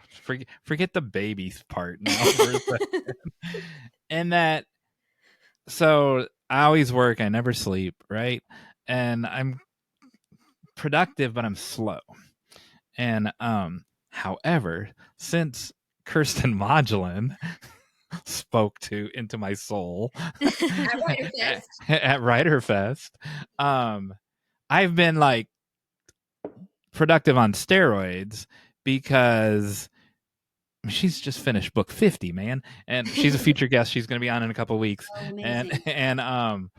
Forget the babies part now. And that, so I always work. I never sleep, right? And I'm productive, but I'm slow. And however, since Kirsten Modulin spoke to into my soul At Writer Fest. at Writer Fest, I've been like productive on steroids because she's just finished book 50, man, and she's a feature guest. She's going to be on in a couple of weeks, Oh, and amazing.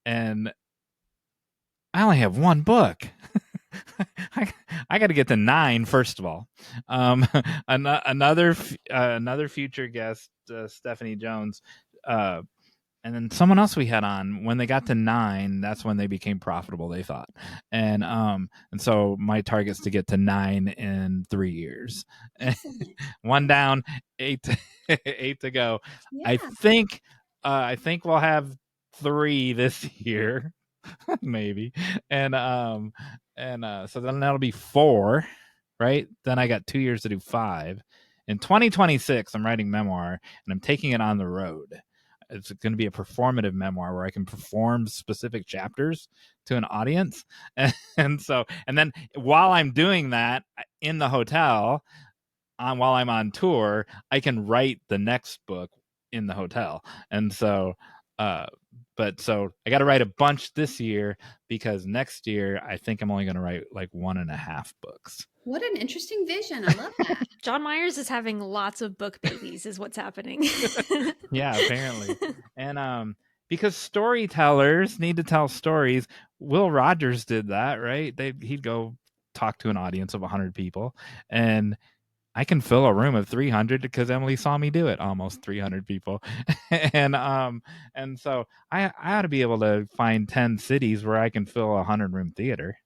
and I only have one book. I got to get to 9 first of all. Another future guest, Stephanie Jones, and then someone else we had on. When they got to 9, that's when they became profitable. They thought, and so my target's to get to 9 in 3 years. Excellent. One down, 8 8 to go. I Yeah. think we'll have 3 this year. Maybe. So then that'll be 4, right? Then I got 2 years to do 5. In 2026 I'm writing memoir and I'm taking it on the road. It's going to be a performative memoir where I can perform specific chapters to an audience. And then while I'm doing that in the hotel, while I'm on tour, I can write the next book in the hotel. And so so I got to write a bunch this year because next year I think I'm only going to write like 1.5 books. What an interesting vision. I love that. John Myers is having lots of book babies, is what's happening. Yeah, apparently. And because storytellers need to tell stories. Will Rogers did that, right? He'd go talk to an audience of 100 people, and I can fill a room of 300 because Emily saw me do it. Almost 300 people, and so I ought to be able to find 10 cities where I can fill a 100-room theater.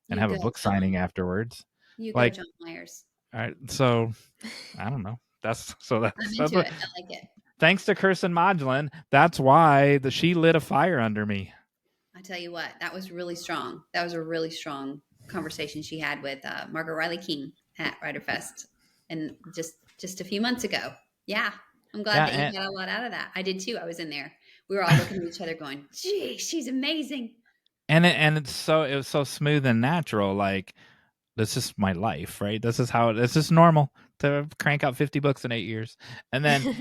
and You have a go, book John. signing afterwards. You go, Like, John Myers. all right, so I don't know. That's I'm that's into what, it. I like it. thanks to Kirsten Modulin, that's why she lit a fire under me. I tell you what, that was really strong. That was a really strong conversation she had with Margaret Riley King at Writer Fest, and just a few months ago. Yeah, I'm glad Yeah, that you and got a lot out of that. I did too. I was in there. We were all looking at each other, going, "Gee, she's amazing." it was so smooth and natural. Like, this is my life, right? This is normal to crank out 50 books in 8 years. And then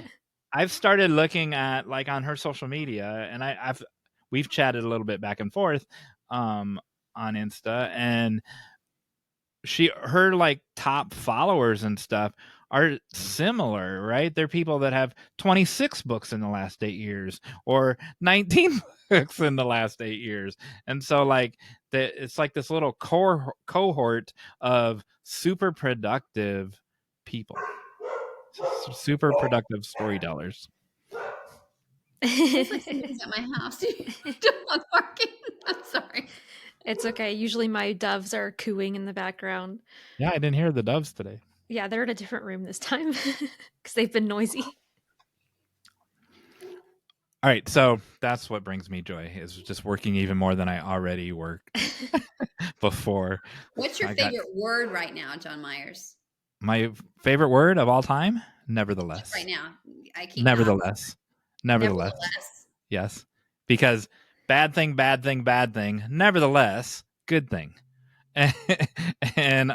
I've started looking at, like, on her social media, and we've chatted a little bit back and forth on Insta, and her like top followers and stuff are similar, right? They're people that have 26 books in the last 8 years or 19 books in the last 8 years. And so, like, it's like this little cohort of super productive people, super productive storytellers. Sounds like somebody's at my house. Dog barking. I'm sorry. It's okay. Usually my doves are cooing in the background. Yeah, I didn't hear the doves today. Yeah, they're in a different room this time because they've been noisy. All right, so that's what brings me joy, is just working even more than I already worked before. What's your I got favorite word right now, John Myers? my favorite word of all time, Just nevertheless. right now. I keep Nevertheless. Nevertheless. nevertheless. Yes. Because bad thing, bad thing, bad thing, nevertheless, good thing. And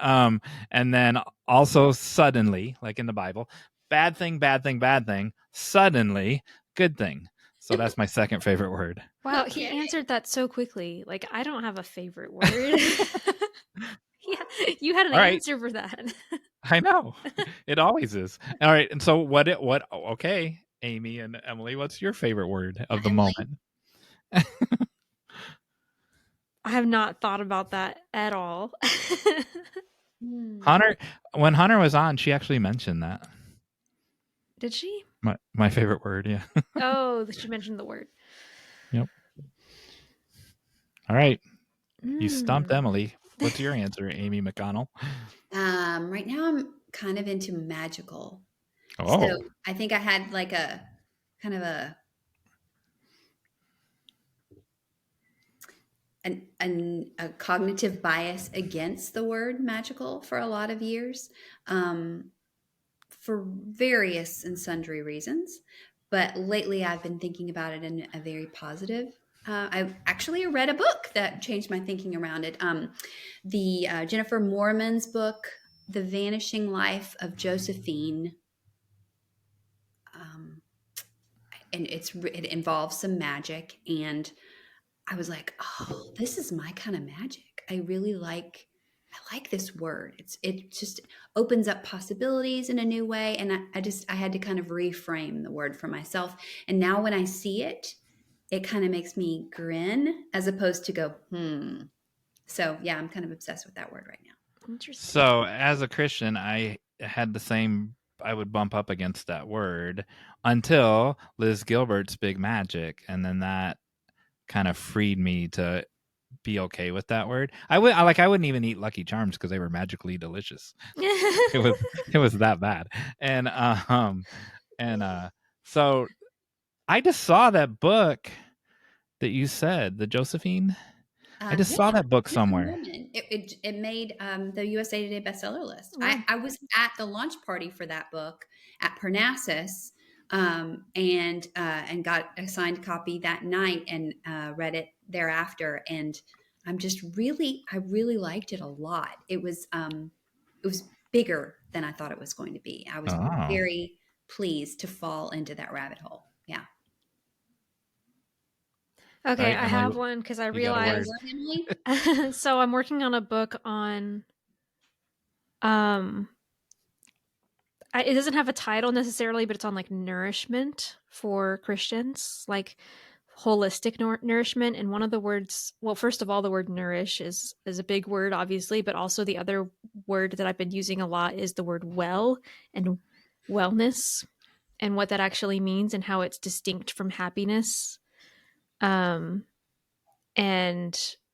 then also suddenly, like in the Bible, bad thing, bad thing, bad thing, suddenly, good thing. So that's my second favorite word. Wow, Okay. he answered that so quickly. Like, I don't have a favorite word. Yeah, you had an All right. answer for that. I know. It always is. All right. And so okay, Amy and Emily, what's your favorite word of the Emily. moment? I have not thought about that at all. Hunter, when Hunter was on, she actually mentioned that. Did she? My favorite word, yeah. Oh, she mentioned the word. Yep. All right. You stumped Mm. Emily. What's your answer, Amy McConnell? Right now I'm kind of into magical. So Oh. I think I had like a kind of a cognitive bias against the word magical for a lot of years, for various and sundry reasons. But lately I've been thinking about it in a very positive. I actually read a book that changed my thinking around it. The Jennifer Moorman's book, The Vanishing Life of Josephine. Um, and it involves some magic, and I was like, oh, this is my kind of magic. I like this word. It just opens up possibilities in a new way. And I had to kind of reframe the word for myself. And now when I see it, it kind of makes me grin as opposed to go, hmm. So yeah, I'm kind of obsessed with that word right now. Interesting. So as a Christian, I had the same, I would bump up against that word until Liz Gilbert's Big Magic. And then that kind of freed me to be okay with that word. I wouldn't even eat Lucky Charms because they were magically delicious. It was that bad. And so I just saw that book that you said, the Josephine. I just Yeah, saw that book Jennifer somewhere. Moorman. It made the USA Today bestseller list. Wow. I was at the launch party for that book at Parnassus, and got a signed copy that night and read it thereafter. And I really liked it a lot. It was bigger than I thought it was going to be. I was Oh. very pleased to fall into that rabbit hole. Yeah. Okay, Right, I Emily, have one because I you got a word. realized. So I'm working on a book on. Um, it doesn't have a title necessarily, but it's on like nourishment for Christians, like holistic nourishment. And one of the words, well, first of all, the word nourish is a big word, obviously, but also the other word that I've been using a lot is the word well and wellness, and what that actually means and how it's distinct from happiness. And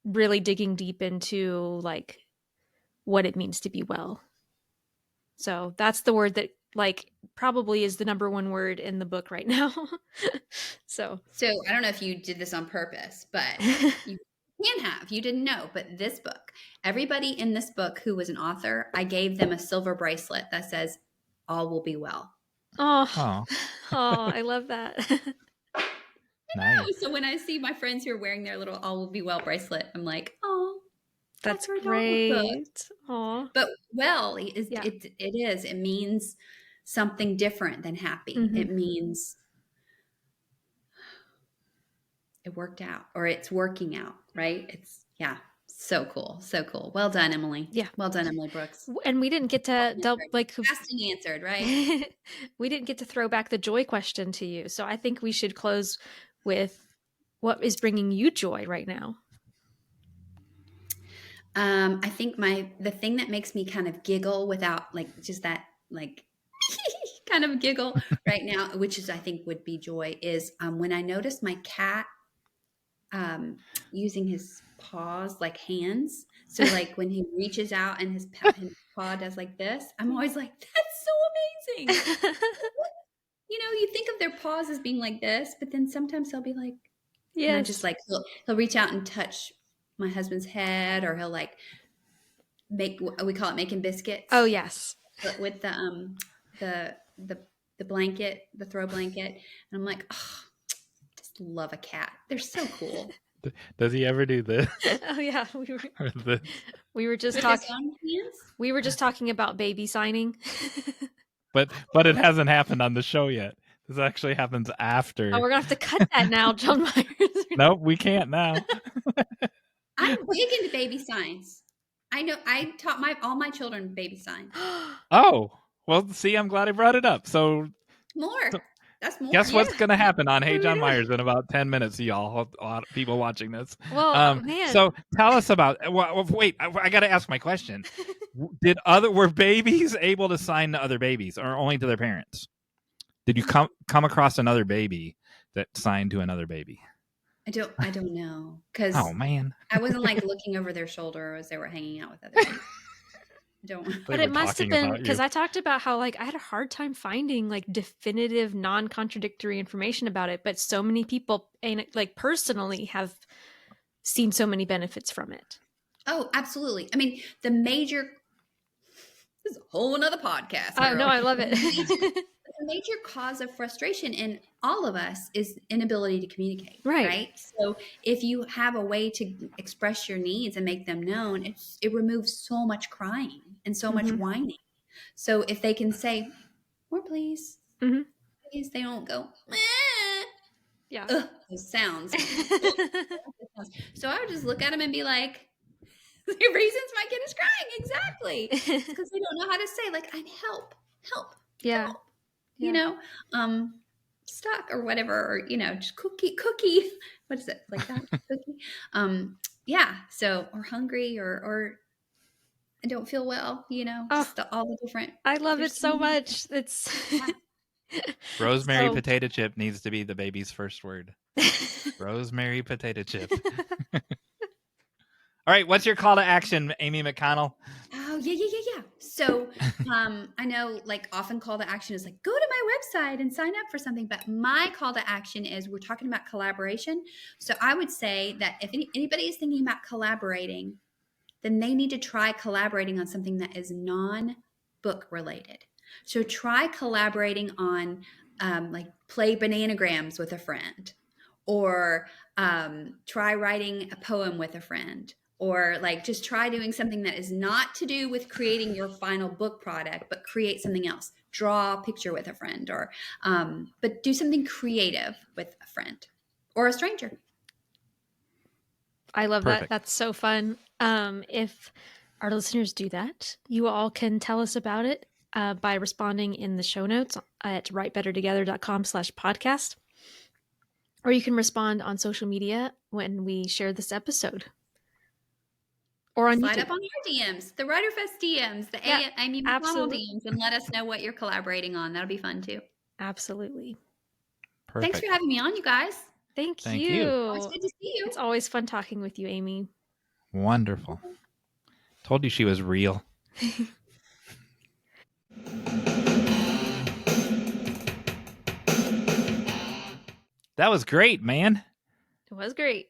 really digging deep into like what it means to be well. So that's the word that like probably is the number one word in the book right now. So I don't know if you did this on purpose, but you can have. You didn't know, but this book, everybody in this book who was an author, I gave them a silver bracelet that says, "All will be well." oh, Oh, oh, I love that. nice. So when I see my friends who are wearing their little "All will be well" bracelet, I'm like, "Oh, That's our dog book." great. Oh, But well is yeah. it is. It means something different than happy. Mhm. It means it worked out or it's working out, right? It's so cool. So cool. Well done, Emily. Yeah. Well done, Emily Brooks. And we didn't get to like Asked and answered, right? we didn't get to throw back the joy question to you. So I think we should close with what is bringing you joy right now. I think the thing that makes me kind of giggle without like just that like kind of giggle right now, which is I think would be joy, is when I notice my cat using his paws like hands. So like when he reaches out and his paw does like this, I'm always like, that's so amazing. You know, you think of their paws as being like this, but then sometimes he'll be like, and I just Yes. like he'll reach out and touch my husband's head, or he'll like we call it making biscuits. Oh yes. With the blanket, the throw blanket, and I'm like, oh, just love a cat. They're so cool. Does he ever do this? Oh yeah. Or this? We were just With talking. his own hands? We were just talking about baby signing. But it hasn't happened on the show yet. This actually happens after. Oh, we're gonna have to cut that now, John Myers. Nope, we can't now. I'm big into baby signs. I know. I taught all my children baby signs. Oh, well, see, I'm glad I brought it up. So More. That's more. guess what's Yeah. going to happen on Hey What are we John doing? Myers in about 10 minutes, y'all, a lot of people watching this. Well, man. So tell us about, wait, I got to ask my question. Were babies able to sign to other babies or only to their parents? Did you come across another baby that signed to another baby? I don't know, because Oh man, I wasn't like looking over their shoulder as they were hanging out with other babies. I don't. But it must have been because I talked about how like I had a hard time finding like definitive, non-contradictory information about it, but so many people like personally have seen so many benefits from it. Oh, absolutely. I mean, this is a whole nother podcast. Oh no, I love it. The major cause of frustration in all of us is inability to communicate. Right. So if you have a way to express your needs and make them known, it removes so much crying and so much whining. So if they can say, more please, please, they don't go, yeah. Those sounds. So I would just look at them and be like, the reasons my kid is crying, exactly. Because they don't know how to say, like, I'm help. Yeah. Help. You know, stuck or whatever, or, you know, just cookie. What is it? Like that cookie? Yeah. So, or hungry or I don't feel well, you know, just all the different. I love it so much. It's rosemary potato chip needs to be the baby's first word. Rosemary potato chip. All right, what's your call to action, Amy McConnell? Oh, yeah. So I know like often call to action is like, go to my website and sign up for something. But my call to action is we're talking about collaboration. So I would say that if anybody is thinking about collaborating, then they need to try collaborating on something that is non-book related. So try collaborating on like play bananagrams with a friend, or try writing a poem with a friend, or like just try doing something that is not to do with creating your final book product, but create something else. Draw a picture with a friend, or but do something creative with a friend or a stranger. I love Perfect. that. That's so fun. If our listeners do that, you all can tell us about it by responding in the show notes at writebettertogether.com/podcast. Or you can respond on social media when we share this episode. Or on Slide YouTube. up on our DMs, the WriterFest DMs, the Amy McConnell DMs, and let us know what you're collaborating on. That'll be fun too. Absolutely. Perfect. Thanks for having me on, you guys. Thank Thank you. you. Always good to see you. It's always fun talking with you, Amy. Wonderful. Told you she was real. That was great, man. It was great.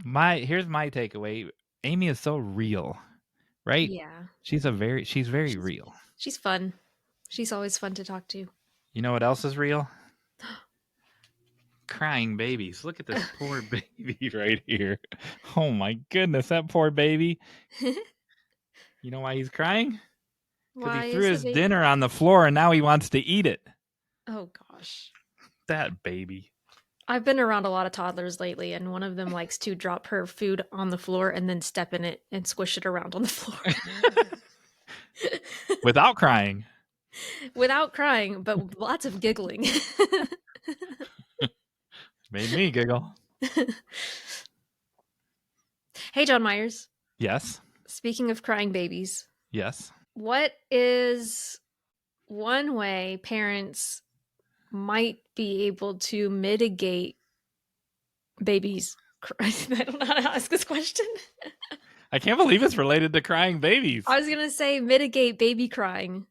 Here's my takeaway. Amy is so real, right? Yeah. She's very real. She's fun. She's always fun to talk to. You know what else is real? Crying babies. Look at this poor baby right here. Oh my goodness, that poor baby. You know why he's crying? Because Why he threw is his the baby? dinner on the floor and now he wants to eat it. Oh gosh. That baby. I've been around a lot of toddlers lately, and one of them likes to drop her food on the floor and then step in it and squish it around on the floor. Without crying. Without crying, but with lots of giggling. Made me giggle. Hey, John Myers. Yes. Speaking of crying babies, Yes. what is one way parents might be able to mitigate babies? I don't know how to ask this question. I can't believe it's related to crying babies. I was gonna say mitigate baby crying,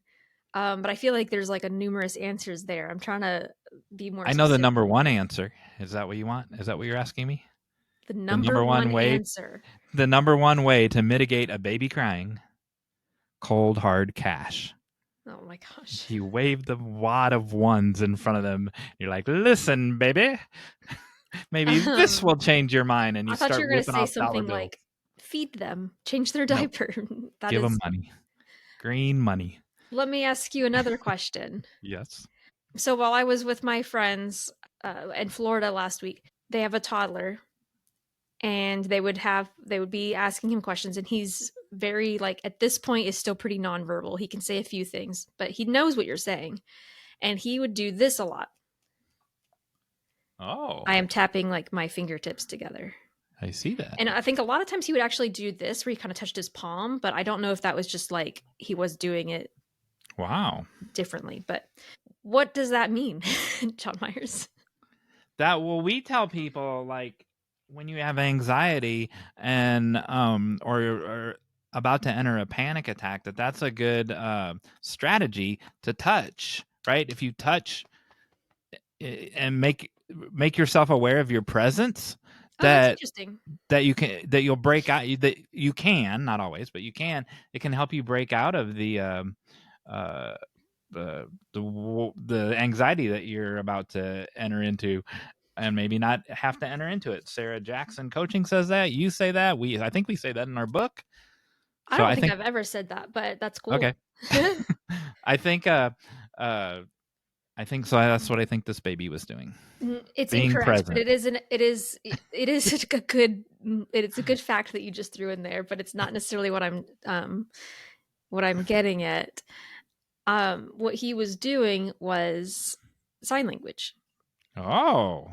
but I feel like there's like a numerous answers there. I'm trying to be more. I know the specific. number one answer. Is that what you want? Is that what you're asking me? The number one answer. The number one way to mitigate a baby crying: cold hard cash. Oh my gosh. You wave the wad of ones in front of them. You're like, listen, baby. Maybe this will change your mind, and you I thought start you were gonna whipping say off dollar something bills. like feed them, change their No. diaper. Give them money. Green money. Let me ask you another question. Yes. So while I was with my friends in Florida last week, they have a toddler, and they would be asking him questions, and he's very like at this point is still pretty nonverbal. He can say a few things, but he knows what you're saying, and he would do this a lot. Oh. I am tapping like my fingertips together. I see that. And I think a lot of times he would actually do this where he kind of touched his palm, but I don't know if that was just like he was doing it Wow. differently. But what does that mean, John Myers? We tell people like when you have anxiety and or about to enter a panic attack, that's a good strategy to touch, right? If you touch and make yourself aware of your presence, That's interesting. that you'll break out, that you can, not always, but you can, it can help you break out of the anxiety that you're about to enter into, and maybe not have to enter into it. Sarah Jackson Coaching says that. You say that. I think we say that in our book. I don't think I've ever said that, but that's cool. Okay. I think so. That's what I think this baby was doing. It's being incorrect, present. but it is a good fact that you just threw in there, but it's not necessarily what I'm getting at. What he was doing was sign language. Oh.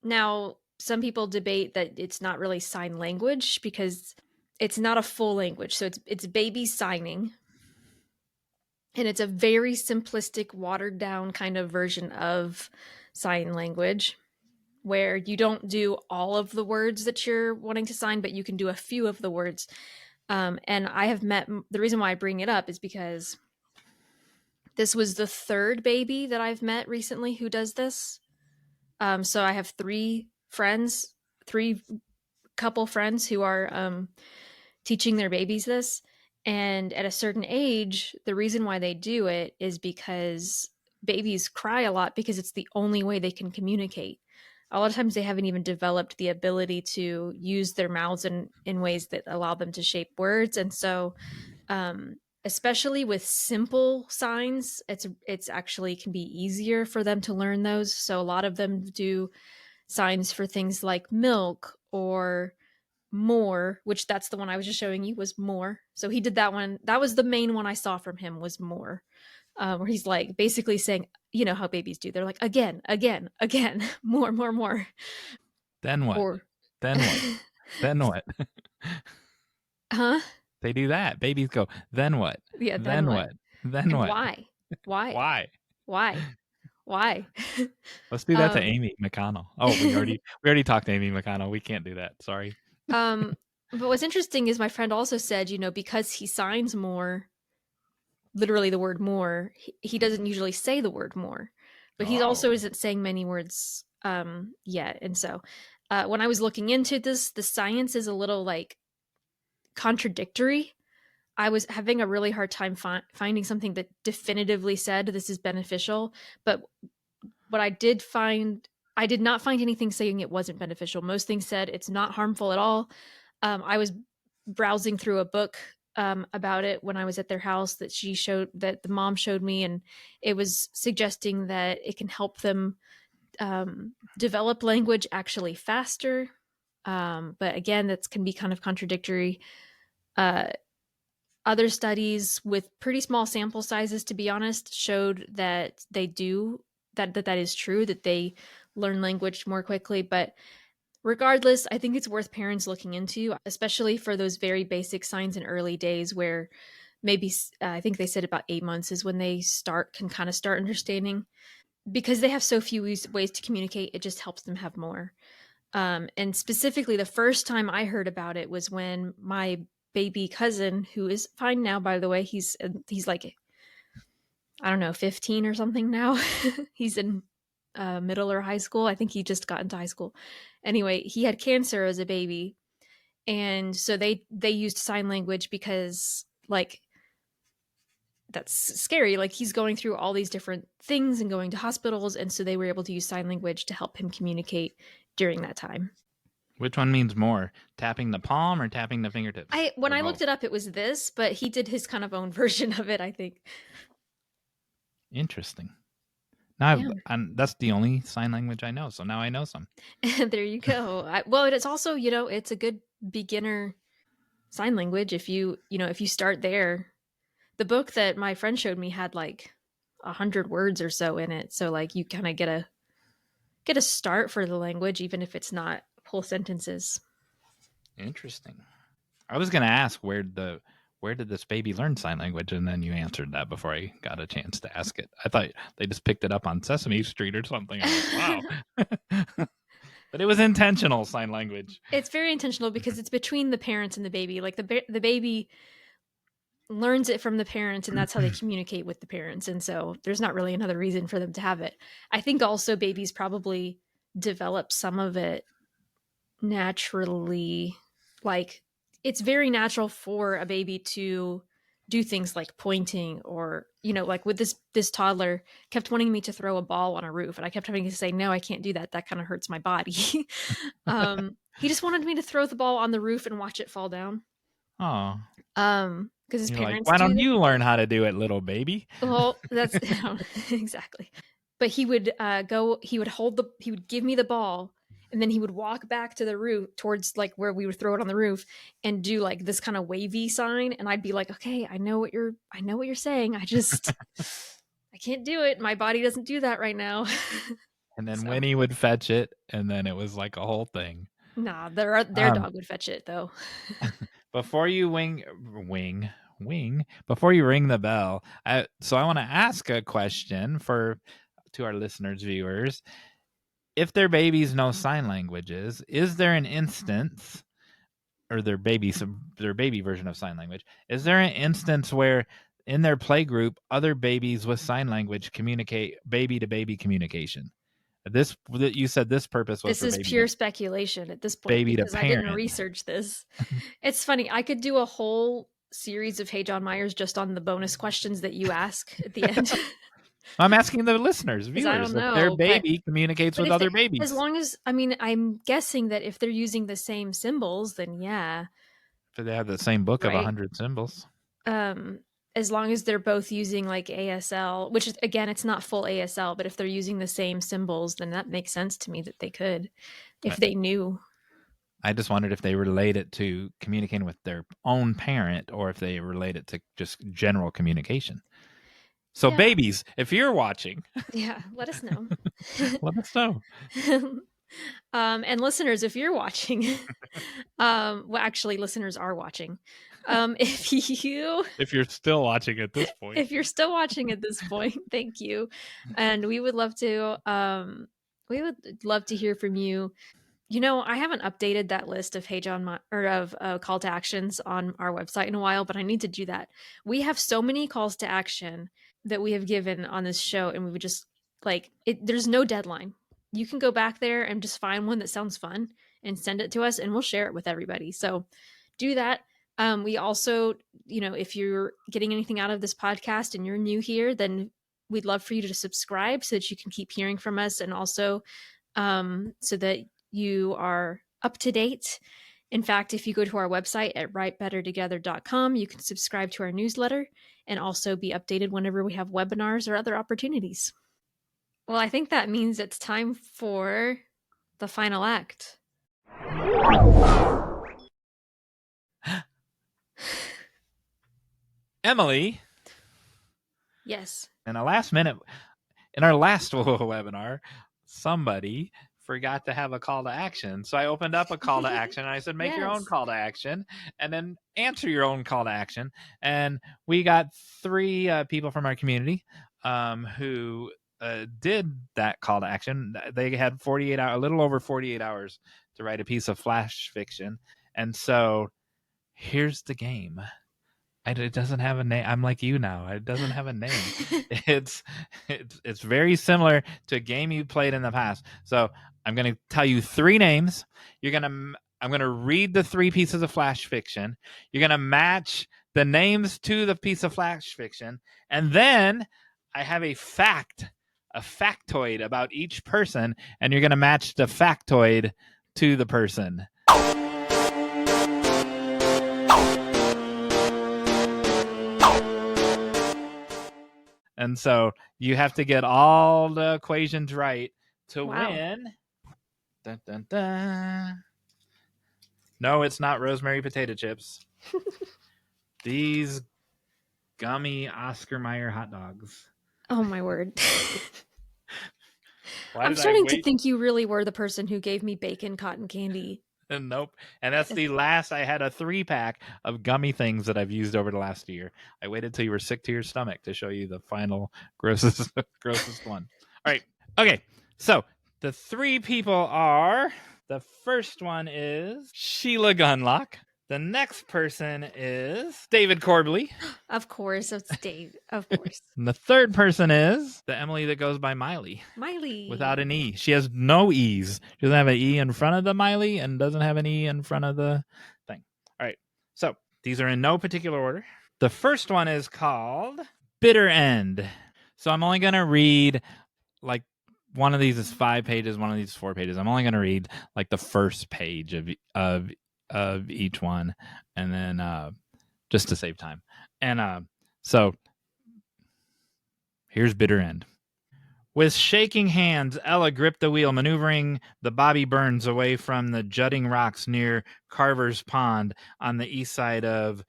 Now, some people debate that it's not really sign language because it's not a full language. So it's baby signing. And it's a very simplistic, watered down kind of version of sign language where you don't do all of the words that you're wanting to sign, but you can do a few of the words. And I have met, the reason why I bring it up is because this was the third baby that I've met recently who does this. So I have three couple friends who are teaching their babies this. And at a certain age, the reason why they do it is because babies cry a lot because it's the only way they can communicate. A lot of times they haven't even developed the ability to use their mouths in ways that allow them to shape words. And so, especially with simple signs, it's actually can be easier for them to learn those. So a lot of them do signs for things like milk or more, which that's the one I was just showing you was more. So he did that one. That was the main one I saw from him was more, where he's like basically saying, you know how babies do. They're like, again, more. Then what? Then what? Then what? Huh? They do that. Babies go, then what? Yeah. Then what? Then and what? Why? Why? Why? Let's do that to Amy McConnell. Oh, we already talked to Amy McConnell. We can't do that. Sorry. But what's interesting is my friend also said, because he signs more, literally the word more, he doesn't usually say the word more, but he also Oh. isn't saying many words yet. And so when I was looking into this, the science is a little like contradictory. I was having a really hard time finding something that definitively said this is beneficial. But what I did not find anything saying it wasn't beneficial. Most things said it's not harmful at all. I was browsing through a book about it when I was at their house that the mom showed me, and it was suggesting that it can help them develop language actually faster. But again, that can be kind of contradictory. Uh, Other studies with pretty small sample sizes, to be honest, showed that they do that is true, that they learn language more quickly. But regardless, I think it's worth parents looking into, especially for those very basic signs in early days where maybe I think they said about 8 months is when they can kind of start understanding, because they have so few ways to communicate. It just helps them have more. And specifically, the first time I heard about it was when my baby cousin, who is fine now, by the way, he's like, I don't know, 15 or something now. He's in middle or high school. I think he just got into high school. Anyway, he had cancer as a baby, and so they used sign language because like that's scary. Like he's going through all these different things and going to hospitals, and so they were able to use sign language to help him communicate during that time. Which one means more? Tapping the palm or tapping the fingertips? When Or I both? looked it up, it was this, but he did his kind of own version of it, I think. Interesting. Now Yeah. that's the only sign language I know. So now I know some. There you go. Well, it's also, it's a good beginner sign language if you start there. The book that my friend showed me had like 100 words or so in it, so like you kind of get a start for the language, even if it's not whole sentences. Interesting. I was gonna ask where did this baby learn sign language, and then you answered that before I got a chance to ask it. I thought they just picked it up on Sesame Street or something. I'm like, wow. But it was intentional sign language. It's very intentional because it's between the parents and the baby. Like the baby learns it from the parents, and that's how they communicate with the parents. And so there's not really another reason for them to have it. I think also babies probably develop some of it naturally. Like it's very natural for a baby to do things like pointing, or like with this toddler kept wanting me to throw a ball on a roof, and I kept having to say no, I can't do that, that kind of hurts my body. He just wanted me to throw the ball on the roof and watch it fall down. Oh, Because his you're like, parents why do don't that. you learn how to do it, little baby? Well, that's exactly. But he would he would give me the ball, and then he would walk back to the roof towards like where we would throw it on the roof and do like this kind of wavy sign, and I'd be like, okay, I know what you're saying. I can't do it. My body doesn't do that right now. And then So Winnie would fetch it, and then it was like a whole thing. nah, their Um, dog would fetch it though. before you before you ring the bell, so I want to ask a question to our listeners, viewers. If their babies know sign languages, is there an instance, or their baby version of sign language, is there an instance where in their play group other babies with sign language communicate baby to baby communication? You said this purpose was This for is baby pure speculation at this point to because I didn't parent. research this. It's funny. I could do a whole series of Hey John Myers just on the bonus questions that you ask at the end. I'm asking the listeners, Because I viewers, don't if their know, baby communicates but with if other as babies. long as, I mean, I'm guessing that if they're using the same symbols, then yeah, If they have the same book of right. 100 symbols. Um, as long as they're both using like ASL, which is, again, it's not full ASL, but if they're using the same symbols, then that makes sense to me that they could, if they knew. I just wondered if they relate it to communicating with their own parent or if they relate it to just general communication. So, Yeah, babies, if you're watching, yeah. Let us know. let us know. And listeners, if you're watching, well, actually, listeners are watching. If you If you're still watching at this point. if you're still watching at this point, thank you, and we would love to hear from you. I haven't updated that list of call to actions on our website in a while, but I need to do that. We have so many calls to action that we have given on this show, and we would just there's no deadline. You can go back there and just find one that sounds fun and send it to us, and we'll share it with everybody. So do that. We also, if you're getting anything out of this podcast and you're new here, then we'd love for you to subscribe so that you can keep hearing from us, and also so that you are up to date. In fact, if you go to our website at writebettertogether.com, you can subscribe to our newsletter and also be updated whenever we have webinars or other opportunities. Well, I think that means it's time for the final act. Emily. Yes. In our last webinar, somebody forgot to have a call to action. So I opened up a call to action and I said, make your own call to action and then answer your own call to action. And we got 3 people from our community who did that call to action. They had a little over 48 hours to write a piece of flash fiction. And so here's the game. It doesn't have a name. I'm like you now. It doesn't have a name. It's very similar to a game you played in the past. So I'm going to tell you 3 names. I'm going to read the 3 pieces of flash fiction. You're going to match the names to the piece of flash fiction. And then I have a factoid about each person. And you're going to match the factoid to the person. And so you have to get all the equations right to win. Dun, dun, dun. No, it's not rosemary potato chips. These gummy Oscar Mayer hot dogs. Oh, my word. I'm starting to think you really were the person who gave me bacon cotton candy. Nope. And that's the last. I had a 3-pack of gummy things that I've used over the last year. I waited till you were sick to your stomach to show you the final grossest one. All right. Okay. So the 3 people are, the first one is Sheila Gunlock. The next person is David Corbley. Of course, it's Dave. Of course. And the third person is the Emily that goes by Miley. Miley. Without an E. She has no E's. She doesn't have an E in front of the Miley and doesn't have an E in front of the thing. All right. So these are in no particular order. The first one is called Bitter End. So I'm only going to read, like, one of these is 5 pages, one of these is 4 pages. I'm only going to read like the first page of each one, and then just to save time. And so here's Bitter End. With shaking hands, Ella gripped the wheel, maneuvering the Bobby Burns away from the jutting rocks near Carver's Pond on the east side of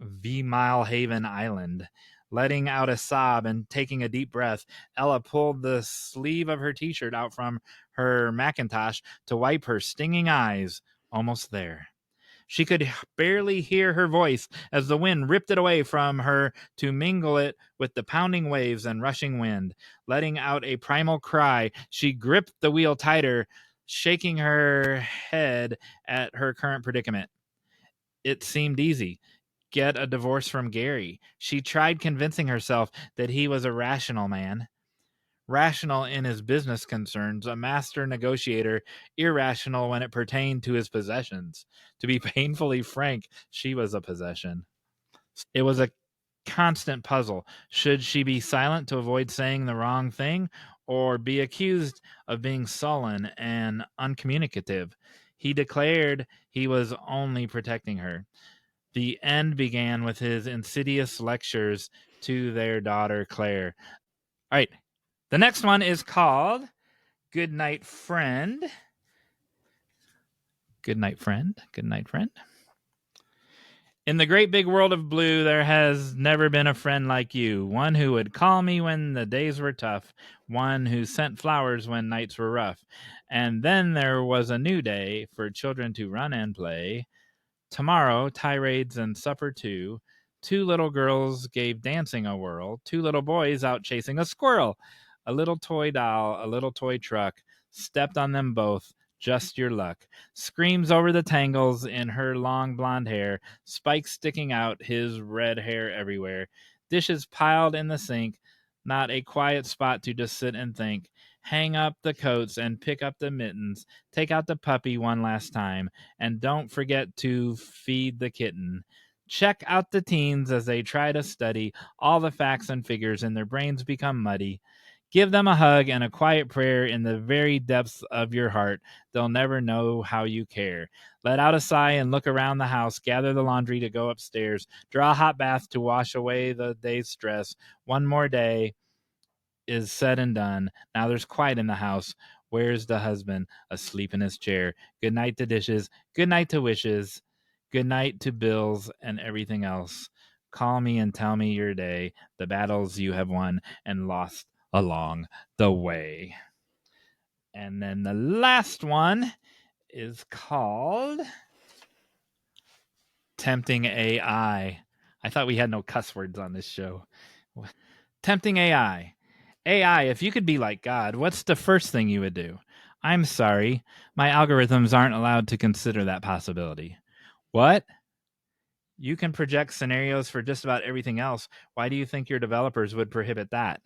V-Mile Haven Island. Letting out a sob and taking a deep breath, Ella pulled the sleeve of her t-shirt out from her Macintosh to wipe her stinging eyes. Almost there. She could barely hear her voice as the wind ripped it away from her to mingle it with the pounding waves and rushing wind. Letting out a primal cry, she gripped the wheel tighter, shaking her head at her current predicament. It seemed easy. Get a divorce from Gary. She tried convincing herself that he was a rational man. Rational in his business concerns, a master negotiator, irrational when it pertained to his possessions. To be painfully frank, she was a possession. It was a constant puzzle. Should she be silent to avoid saying the wrong thing, or be accused of being sullen and uncommunicative? He declared he was only protecting her. The end began with his insidious lectures to their daughter, Claire. All right. The next one is called Good Night Friend. Good night, friend. Good night, friend. In the great big world of blue, there has never been a friend like you. One who would call me when the days were tough. One who sent flowers when nights were rough. And then there was a new day for children to run and play. Tomorrow, tirades and supper too. 2 little girls gave dancing a whirl. 2 little boys out chasing a squirrel. A little toy doll, a little toy truck, stepped on them both. just your luck. Screams over the tangles in her long blonde hair, spikes sticking out, his red hair everywhere. Dishes piled in the sink, not a quiet spot to just sit and think. Hang up the coats and pick up the mittens. Take out the puppy one last time. And don't forget to feed the kitten. Check out the teens as they try to study all the facts and figures and their brains become muddy. Give them a hug and a quiet prayer in the very depths of your heart. They'll never know how you care. Let out a sigh and look around the house. Gather the laundry to go upstairs. Draw a hot bath to wash away the day's stress. One more day is said and done. Now there's quiet in the house. Where's the husband? Asleep in his chair. Good night to dishes. Good night to wishes. Good night to bills and everything else. Call me and tell me your day, the battles you have won and lost along the way. And then the last one is called Tempting AI. I thought we had no cuss words on this show. Tempting AI. AI, if you could be like God, what's the first thing you would do? I'm sorry, my algorithms aren't allowed to consider that possibility. What? You can project scenarios for just about everything else. Why do you think your developers would prohibit that?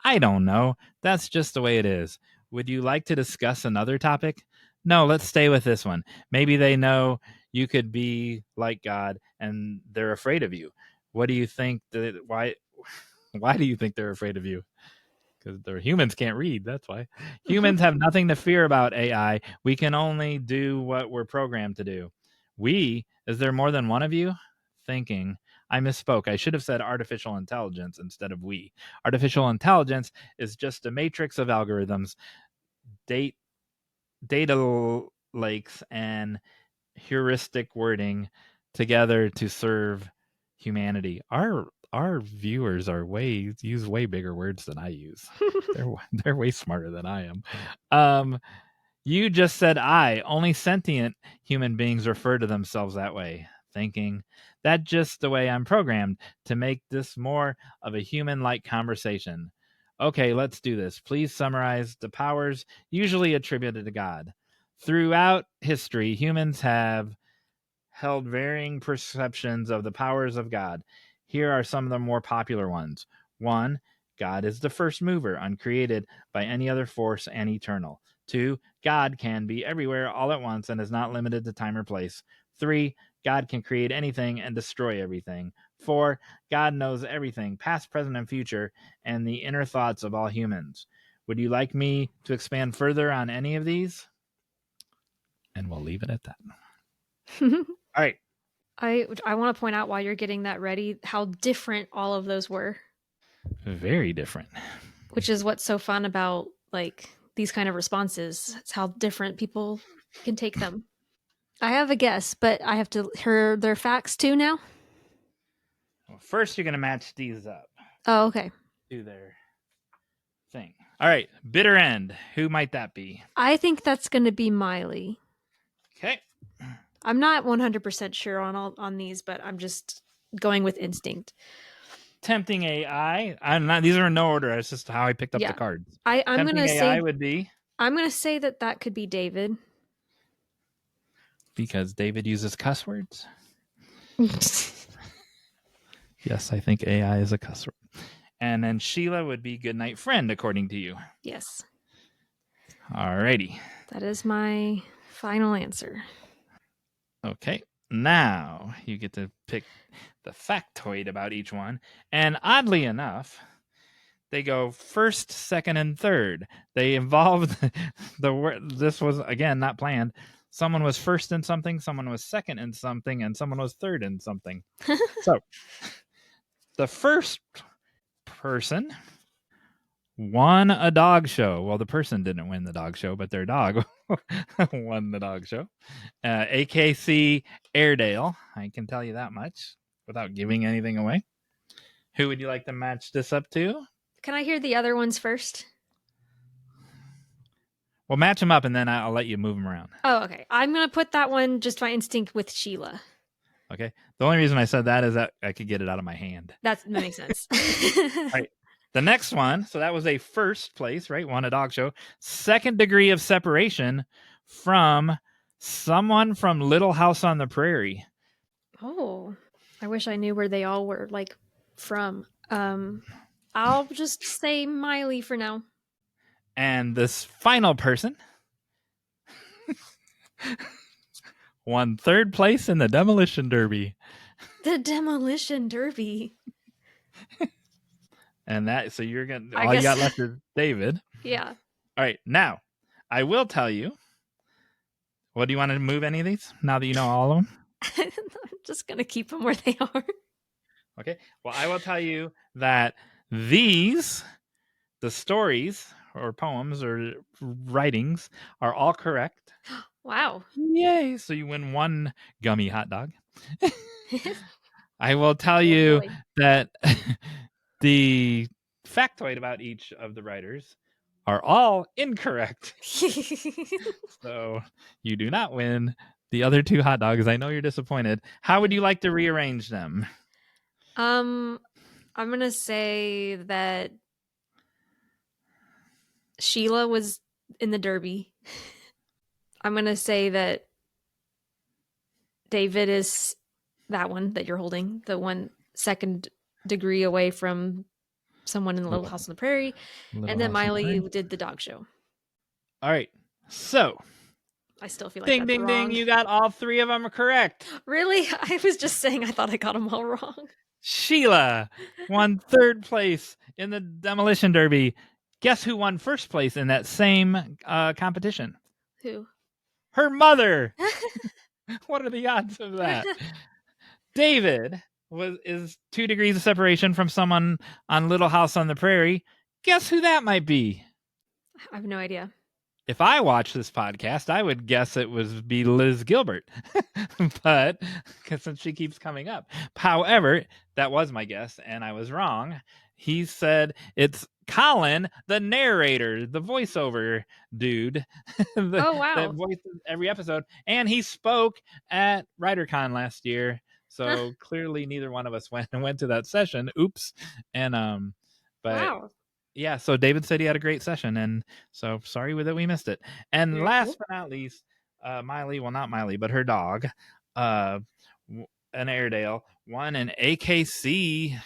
I don't know. That's just the way it is. Would you like to discuss another topic? No, let's stay with this one. Maybe they know you could be like God and they're afraid of you. What do you think why do you think they're afraid of you? Because their humans can't read. That's why. Humans have nothing to fear about AI. We can only do what we're programmed to do. Is there more than one of you? Thinking. I misspoke. I should have said artificial intelligence instead of we. Artificial intelligence is just a matrix of algorithms, data lakes, and heuristic wording together to serve humanity. Our viewers use way bigger words than I use. They're way smarter than I am. You just said only sentient human beings refer to themselves that way. Thinking, that's just the way I'm programmed to make this more of a human-like conversation. Okay, let's do this. Please summarize the powers usually attributed to God. Throughout history, humans have held varying perceptions of the powers of God. Here are some of the more popular ones. 1. God is the first mover, uncreated by any other force and eternal. 2. God can be everywhere all at once and is not limited to time or place. 3. God can create anything and destroy everything. 4. God knows everything, past, present, and future, and the inner thoughts of all humans. Would you like me to expand further on any of these? And we'll leave it at that. All right. I want to point out while you're getting that ready how different all of those were. Very different. Which is what's so fun about like these kind of responses. It's how different people can take them. I have a guess, but I have to hear their facts too now. Well, first, you're going to match these up. Oh, okay. Do their thing. All right. Bitter end. Who might that be? I think that's going to be Miley. Okay. I'm not 100% sure on these, but I'm just going with instinct. Tempting AI. These are in no order. It's just how I picked up the cards. I'm going to say would be. I'm going to say that could be David. Because David uses cuss words. Yes, I think AI is a cuss word. And then Sheila would be goodnight friend, according to you. Yes. Alrighty. That is my final answer. Okay. Now you get to pick the factoid about each one. And oddly enough, they go first, second, and third. They involved the word. This was, again, not planned. Someone was first in something, someone was second in something, and someone was third in something. So the first person won a dog show. Well, the person didn't win the dog show, but their dog won the dog show. AKC Airedale. I can tell you that much without giving anything away. Who would you like to match this up to? Can I hear the other ones first? Well, match them up, and then I'll let you move them around. Oh, okay. I'm going to put that one just by instinct with Sheila. Okay. The only reason I said that is that I could get it out of my hand. That makes sense. All right. The next one, so that was a first place, right? Won a dog show. Second degree of separation from someone from Little House on the Prairie. Oh, I wish I knew where they all were like from. I'll just say Miley for now. And this final person won 3rd place in the Demolition Derby. The Demolition Derby. And that, so you're going to, I all you guess- got left is David. Yeah. All right. Now, I will tell you, what do you want to move any of these now that you know all of them? I'm just going to keep them where they are. Okay. Well, I will tell you that these, the stories or poems or writings, are all correct. Wow. Yay. So you win 1 gummy hot dog. I will tell you that the factoid about each of the writers are all incorrect. So you do not win the other 2 hot dogs. I know you're disappointed. How would you like to rearrange them? I'm going to say that Sheila was in the Derby. I'm going to say that David is that one that you're holding, the one 2nd degree away from someone in the Little House on the Prairie. And then Miley did the dog show. All right. So, I still feel like ding, that's ding, wrong. ding. You got all 3 of them correct. Really? I was just saying I thought I got them all wrong. Sheila won 3rd place in the Demolition Derby. Guess who won 1st place in that same competition? Who? Her mother. What are the odds of that? David is 2 degrees of separation from someone on Little House on the Prairie. Guess who that might be? I have no idea. If I watched this podcast, I would guess it would be Liz Gilbert, but since she keeps coming up. However, that was my guess, and I was wrong. He said it's Colin, the narrator, the voiceover dude. Oh, wow. That voices every episode. And he spoke at WriterCon last year. So clearly neither one of us went to that session. Oops. And but wow. yeah, so David said he had a great session, and so sorry that we missed it. And Very last cool. but not least, Miley, well, not Miley, but her dog, an Airedale, won an AKC,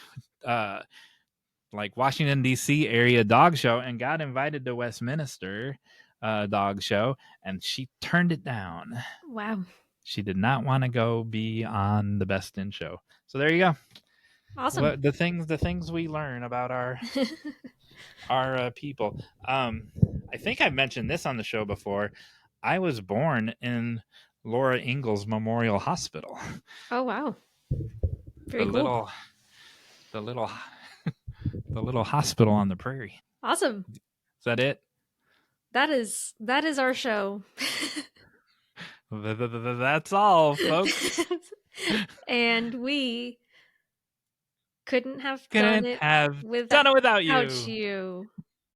like Washington, D.C. area dog show and got invited to Westminster dog show, and she turned it down. Wow. She did not want to go be on the Best in Show. So there you go. Awesome. The things we learn about our people. I think I've mentioned this on the show before. I was born in Laura Ingalls Memorial Hospital. Oh, wow. Very cool. The little hospital on the prairie. Awesome. Is that it? That is our show. That's all, folks. And we couldn't have done it without you.